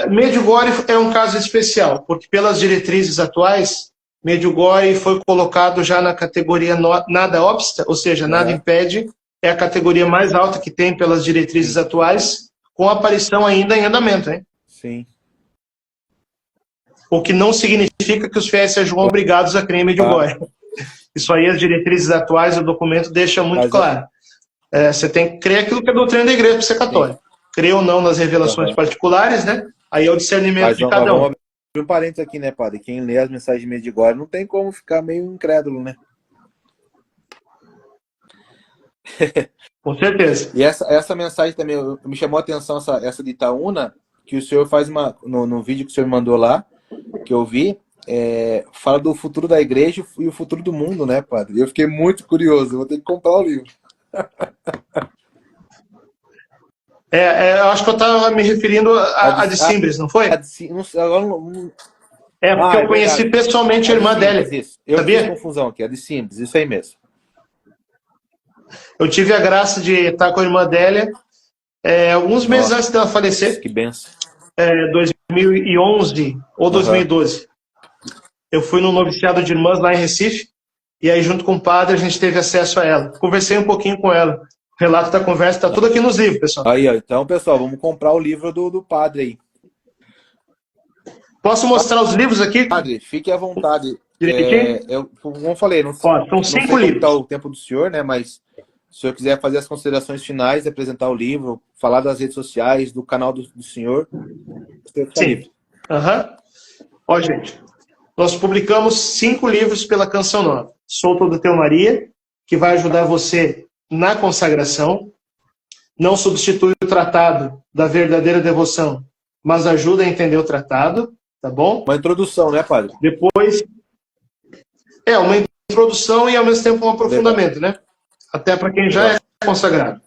Speaker 1: Medjugorje é um caso especial, porque pelas diretrizes atuais, Medjugorje foi colocado já na categoria nada obsta, ou seja, nada impede. É a categoria mais alta que tem pelas diretrizes atuais, com aparição ainda em andamento, hein?
Speaker 2: Sim.
Speaker 1: O que não significa que os fiéis sejam obrigados a crer em Medjugorje. Isso aí, as diretrizes atuais, o documento deixa muito claro. Você tem que crer aquilo que é a doutrina da igreja para ser católico. Crer ou não nas revelações particulares, né? Aí é o discernimento de cada um.
Speaker 2: Vamos abrir um parênteses aqui, né, padre? Quem lê as mensagens de Medjugorje não tem como ficar meio incrédulo, né?
Speaker 1: Com certeza.
Speaker 2: E essa mensagem também me chamou a atenção, essa de Itaúna, que o senhor faz no vídeo que o senhor mandou lá, que eu vi, fala do futuro da igreja e o futuro do mundo, né, padre? Eu fiquei muito curioso, vou ter que comprar o livro.
Speaker 1: Eu acho que eu estava me referindo a de Simbres, não foi?
Speaker 2: Porque
Speaker 1: eu conheci pessoalmente a irmã dela.
Speaker 2: Eu fiz confusão aqui, a de Simbres, isso aí mesmo.
Speaker 1: Eu tive a graça de estar com a irmã dela alguns meses antes dela falecer.
Speaker 2: Que benção.
Speaker 1: 2011 ou 2012. Eu fui no noviciado de irmãs lá em Recife, e aí junto com o padre a gente teve acesso a ela. Conversei um pouquinho com ela. O relato da conversa está tudo aqui nos livros, pessoal.
Speaker 2: Aí, ó, então, pessoal, vamos comprar o livro do padre aí.
Speaker 1: Posso mostrar os livros aqui?
Speaker 2: Padre, fique à vontade. Como eu falei, não
Speaker 1: são 5 livros.
Speaker 2: O tempo do senhor, né? Mas se o senhor quiser fazer as considerações finais, apresentar o livro, falar das redes sociais, do canal do senhor, você fica livre.
Speaker 1: Ó, gente, nós publicamos 5 livros pela Canção Nova. Sou Todo Teu Maria, que vai ajudar você na consagração. Não substitui o tratado da verdadeira devoção, mas ajuda a entender o tratado, tá bom?
Speaker 2: Uma introdução, né, padre?
Speaker 1: Depois, uma introdução e ao mesmo tempo um aprofundamento, né? Até para quem já é consagrado.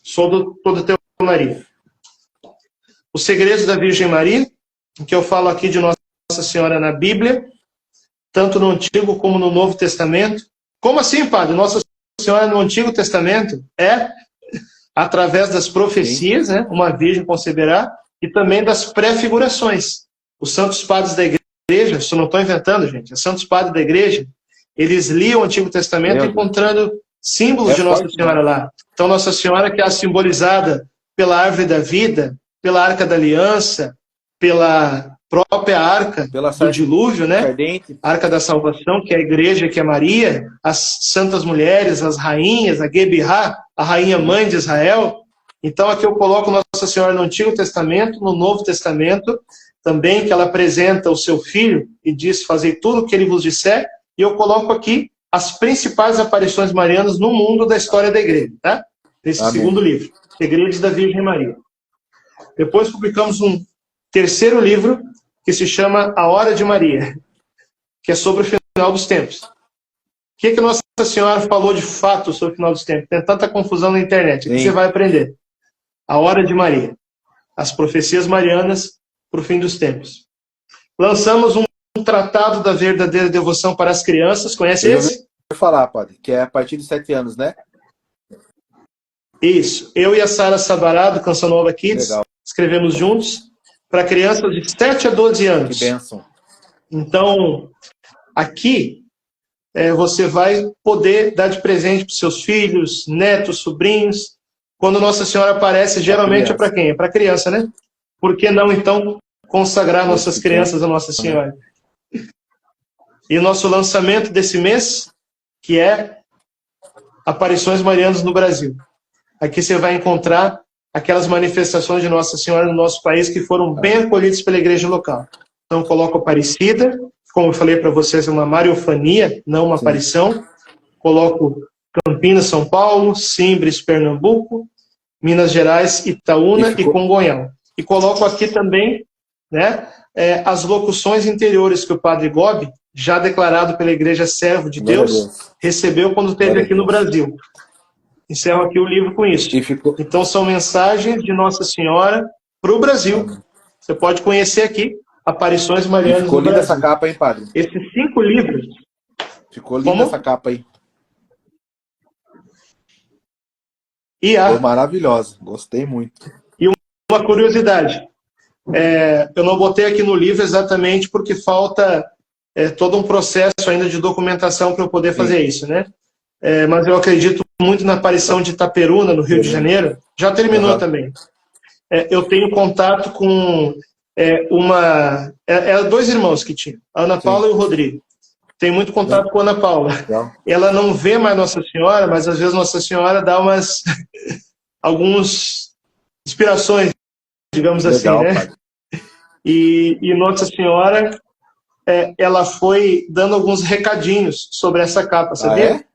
Speaker 1: Sou Todo Teu Maria. Os Segredos da Virgem Maria, que eu falo aqui de Nossa Senhora na Bíblia, tanto no Antigo como no Novo Testamento. Como assim, padre? Nossa Senhora no Antigo Testamento é através das profecias, né? Uma virgem conceberá, e também das pré-figurações. Os santos padres da igreja, isso eu não estou inventando, gente, os santos padres da igreja, eles liam o Antigo Testamento encontrando símbolos de Nossa Senhora lá. Então, Nossa Senhora, que é simbolizada pela árvore da vida, pela arca da aliança, pela própria arca do dilúvio, né? Arca da salvação, que é a igreja, que é Maria, as santas mulheres, as rainhas, a Gebirá, a rainha mãe de Israel. Então, aqui eu coloco Nossa Senhora no Antigo Testamento, no Novo Testamento, também que ela apresenta o seu filho e diz: fazei tudo o que ele vos disser, e eu coloco aqui as principais aparições marianas no mundo da história da igreja, tá? Nesse segundo livro, Segredos da Virgem Maria. Depois publicamos um terceiro livro, que se chama A Hora de Maria, que é sobre o final dos tempos. O que Nossa Senhora falou de fato sobre o final dos tempos? Tem tanta confusão na internet, aqui você vai aprender. A Hora de Maria, as profecias marianas para o fim dos tempos. Lançamos um tratado da verdadeira devoção para as crianças, conhece esse?
Speaker 2: Vou falar, padre, que é a partir de 7 anos, né?
Speaker 1: Isso. Eu e a Sara Sabará, do Canção Nova Kids, escrevemos juntos, para crianças de 7 a 12 anos.
Speaker 2: Que bênção.
Speaker 1: Então, aqui, você vai poder dar de presente para os seus filhos, netos, sobrinhos. Quando Nossa Senhora aparece, geralmente é para quem? É para criança, né? Por que não, então, consagrar nossas crianças a Nossa Senhora? E o nosso lançamento desse mês, que é Aparições Marianas no Brasil. Aqui você vai encontrar aquelas manifestações de Nossa Senhora no nosso país que foram bem acolhidas pela igreja local. Então, coloco Aparecida, como eu falei para vocês, é uma mariofania, não uma aparição. Coloco Campinas, São Paulo, Simbres, Pernambuco, Minas Gerais, Itaúna e Congonhal. E coloco aqui também, né, as locuções interiores que o Padre Gobi, já declarado pela Igreja Servo de Deus, recebeu quando esteve aqui no Brasil. Encerro aqui o livro com isso. Então, são mensagens de Nossa Senhora para o Brasil. Você pode conhecer aqui Aparições Marianas
Speaker 2: ficou
Speaker 1: no Brasil.
Speaker 2: Ficou linda essa capa, hein, padre?
Speaker 1: Esses 5 livros...
Speaker 2: Ficou linda essa capa aí.
Speaker 1: Ficou
Speaker 2: maravilhosa. Gostei muito.
Speaker 1: E uma curiosidade. Eu não botei aqui no livro exatamente porque falta todo um processo ainda de documentação para eu poder fazer isso, né? Mas eu acredito muito na aparição de Itaperuna, no Rio de Janeiro. Já terminou também. Eu tenho contato com dois irmãos que tinham, a Ana Paula e o Rodrigo. Tenho muito contato com a Ana Paula. Ela não vê mais Nossa Senhora, mas às vezes Nossa Senhora dá algumas inspirações, digamos assim, né? E Nossa Senhora, ela foi dando alguns recadinhos sobre essa capa, sabia?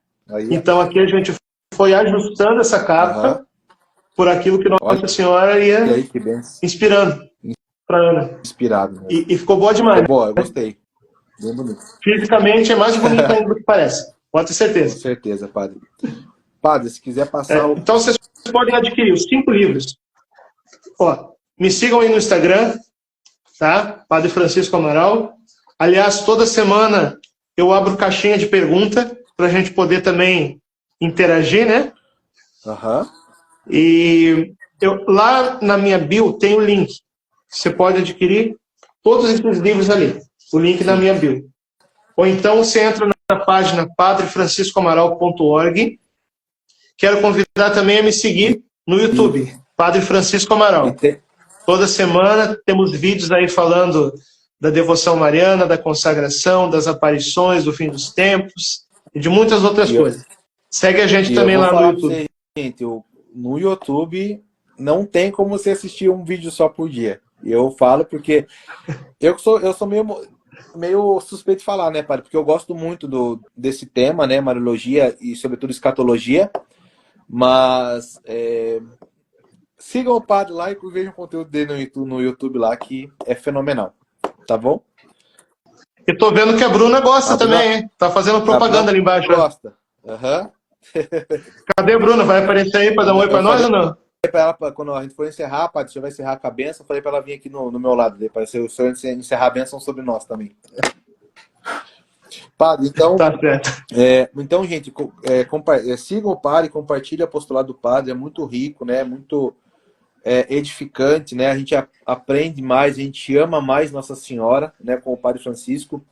Speaker 1: Então aqui a gente foi ajustando essa capa por aquilo que Nossa Senhora ia inspirando para Ana.
Speaker 2: Inspirado.
Speaker 1: E ficou boa demais.
Speaker 2: Ficou boa, eu gostei. Bem bonito.
Speaker 1: Fisicamente é mais bonito ainda do que parece. Pode ter certeza.
Speaker 2: Com certeza, padre. Padre, se quiser passar...
Speaker 1: Então vocês podem adquirir os 5 livros. Ó, me sigam aí no Instagram, tá? Padre Francisco Amaral. Aliás, toda semana eu abro caixinha de pergunta para a gente poder também interagir, né? E lá na minha bio tem o link. Você pode adquirir todos esses livros ali. O link na minha bio. Ou então você entra na página padrefranciscoamaral.org. Quero convidar também a me seguir no YouTube, Padre Francisco Amaral. Toda semana temos vídeos aí falando da devoção mariana, da consagração, das aparições, do fim dos tempos e de muitas outras coisas. Segue a gente também lá no YouTube.
Speaker 2: Gente, no YouTube não tem como você assistir um vídeo só por dia. Eu falo porque eu sou meio suspeito de falar, né, padre? Porque eu gosto muito desse tema, né, Mariologia e sobretudo escatologia. Mas sigam o padre lá e vejam o conteúdo dele no YouTube lá, que é fenomenal. Tá bom?
Speaker 1: E tô vendo que a Bruna gosta também, hein? Tá fazendo propaganda ali embaixo.
Speaker 2: Gosta.
Speaker 1: Cadê a Bruna? Vai aparecer aí para dar um oi para nós ou não?
Speaker 2: para ela, quando a gente for encerrar, padre, o senhor vai encerrar com a bênção, eu falei para ela vir aqui no meu lado, para o senhor encerrar a bênção sobre nós também. Padre, então,
Speaker 1: Tá certo.
Speaker 2: então gente, sigam o padre, compartilhem o apostolado do padre, é muito rico, né? Muito edificante, né? A gente aprende mais, a gente ama mais Nossa Senhora, né? Com o Padre Francisco,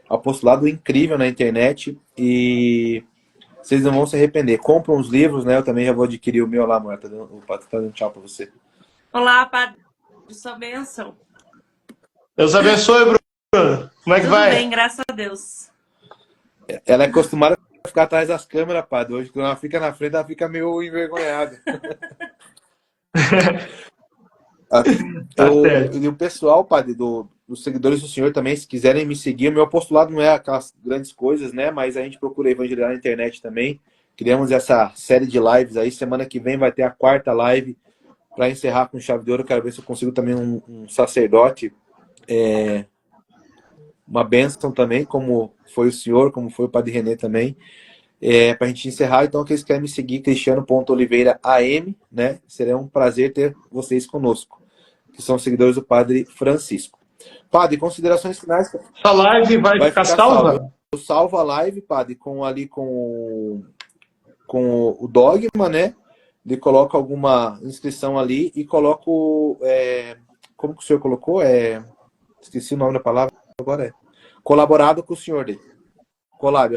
Speaker 2: apostolado incrível na internet e vocês não vão se arrepender. Compram os livros, né? Eu também já vou adquirir o meu lá, Marta. O padre tá dando tchau para você.
Speaker 3: Olá, padre, sua bênção.
Speaker 1: Deus abençoe, Bruno. Como é que
Speaker 3: Tudo
Speaker 1: vai?
Speaker 3: bem, graças a Deus.
Speaker 2: Ela é acostumada a ficar atrás das câmeras, padre. Hoje, quando ela fica na frente, ela fica meio envergonhada. E o pessoal, padre, dos seguidores do senhor também, se quiserem me seguir, o meu apostolado não é aquelas grandes coisas, né? Mas a gente procura evangelizar na internet também. Criamos essa série de lives aí. Semana que vem vai ter a 4ª live para encerrar com chave de ouro. Eu quero ver se eu consigo também um sacerdote, uma bênção também, como foi o senhor, como foi o padre René também. Para a gente encerrar, então, aqueles que querem me seguir, cristiano.oliveira.am, né? Será um prazer ter vocês conosco, que são seguidores do Padre Francisco. Padre, considerações finais?
Speaker 1: Essa live vai ficar salva?
Speaker 2: Eu salvo a live, padre, com o dogma, né? Ele coloca alguma inscrição ali e coloco... como que o senhor colocou? Esqueci o nome da palavra agora. Colaborado com o senhor dele. Collab,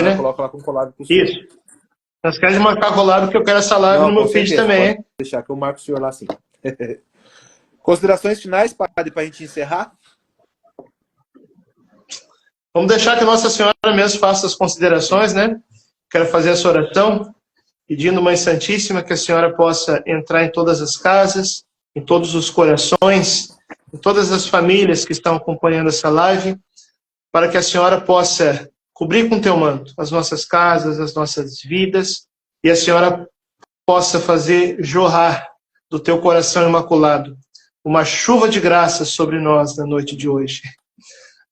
Speaker 2: né? Coloca lá com collab com o senhor.
Speaker 1: Isso. Não esquece de marcar collab, porque eu quero essa live no meu feed também.
Speaker 2: Pode deixar que eu marco o senhor lá sim. Considerações finais, padre, para a gente encerrar?
Speaker 1: Vamos deixar que Nossa Senhora mesmo faça as considerações, né? Quero fazer essa oração, pedindo, Mãe Santíssima, que a Senhora possa entrar em todas as casas, em todos os corações, em todas as famílias que estão acompanhando essa live, para que a Senhora possa cobrir com teu manto as nossas casas, as nossas vidas, e a Senhora possa fazer jorrar do teu coração imaculado uma chuva de graça sobre nós na noite de hoje.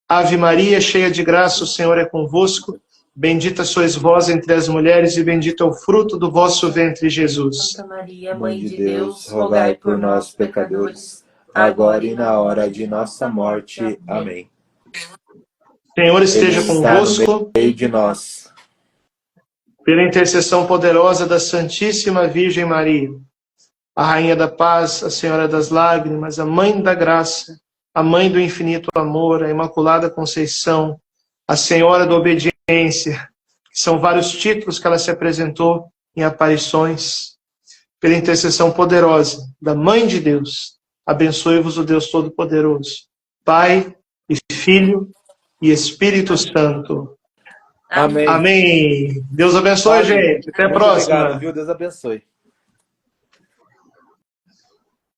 Speaker 1: Ave Maria, cheia de graça, o Senhor é convosco. Bendita sois vós entre as mulheres e bendito é o fruto do vosso ventre, Jesus.
Speaker 3: Santa Maria, Mãe de Deus, rogai por nós, pecadores, agora e na hora de nossa morte. Amém.
Speaker 1: Senhor esteja convosco.
Speaker 2: No meio de nós.
Speaker 1: Pela intercessão poderosa da Santíssima Virgem Maria, a Rainha da Paz, a Senhora das Lágrimas, a Mãe da Graça, a Mãe do Infinito Amor, a Imaculada Conceição, a Senhora da Obediência, que são vários títulos que ela se apresentou em aparições. Pela intercessão poderosa da Mãe de Deus, abençoe-vos o Deus Todo-Poderoso, Pai e Filho e Espírito Santo.
Speaker 2: Amém.
Speaker 1: Amém. Deus abençoe, gente. Até a próxima.
Speaker 2: Obrigado, viu? Deus abençoe.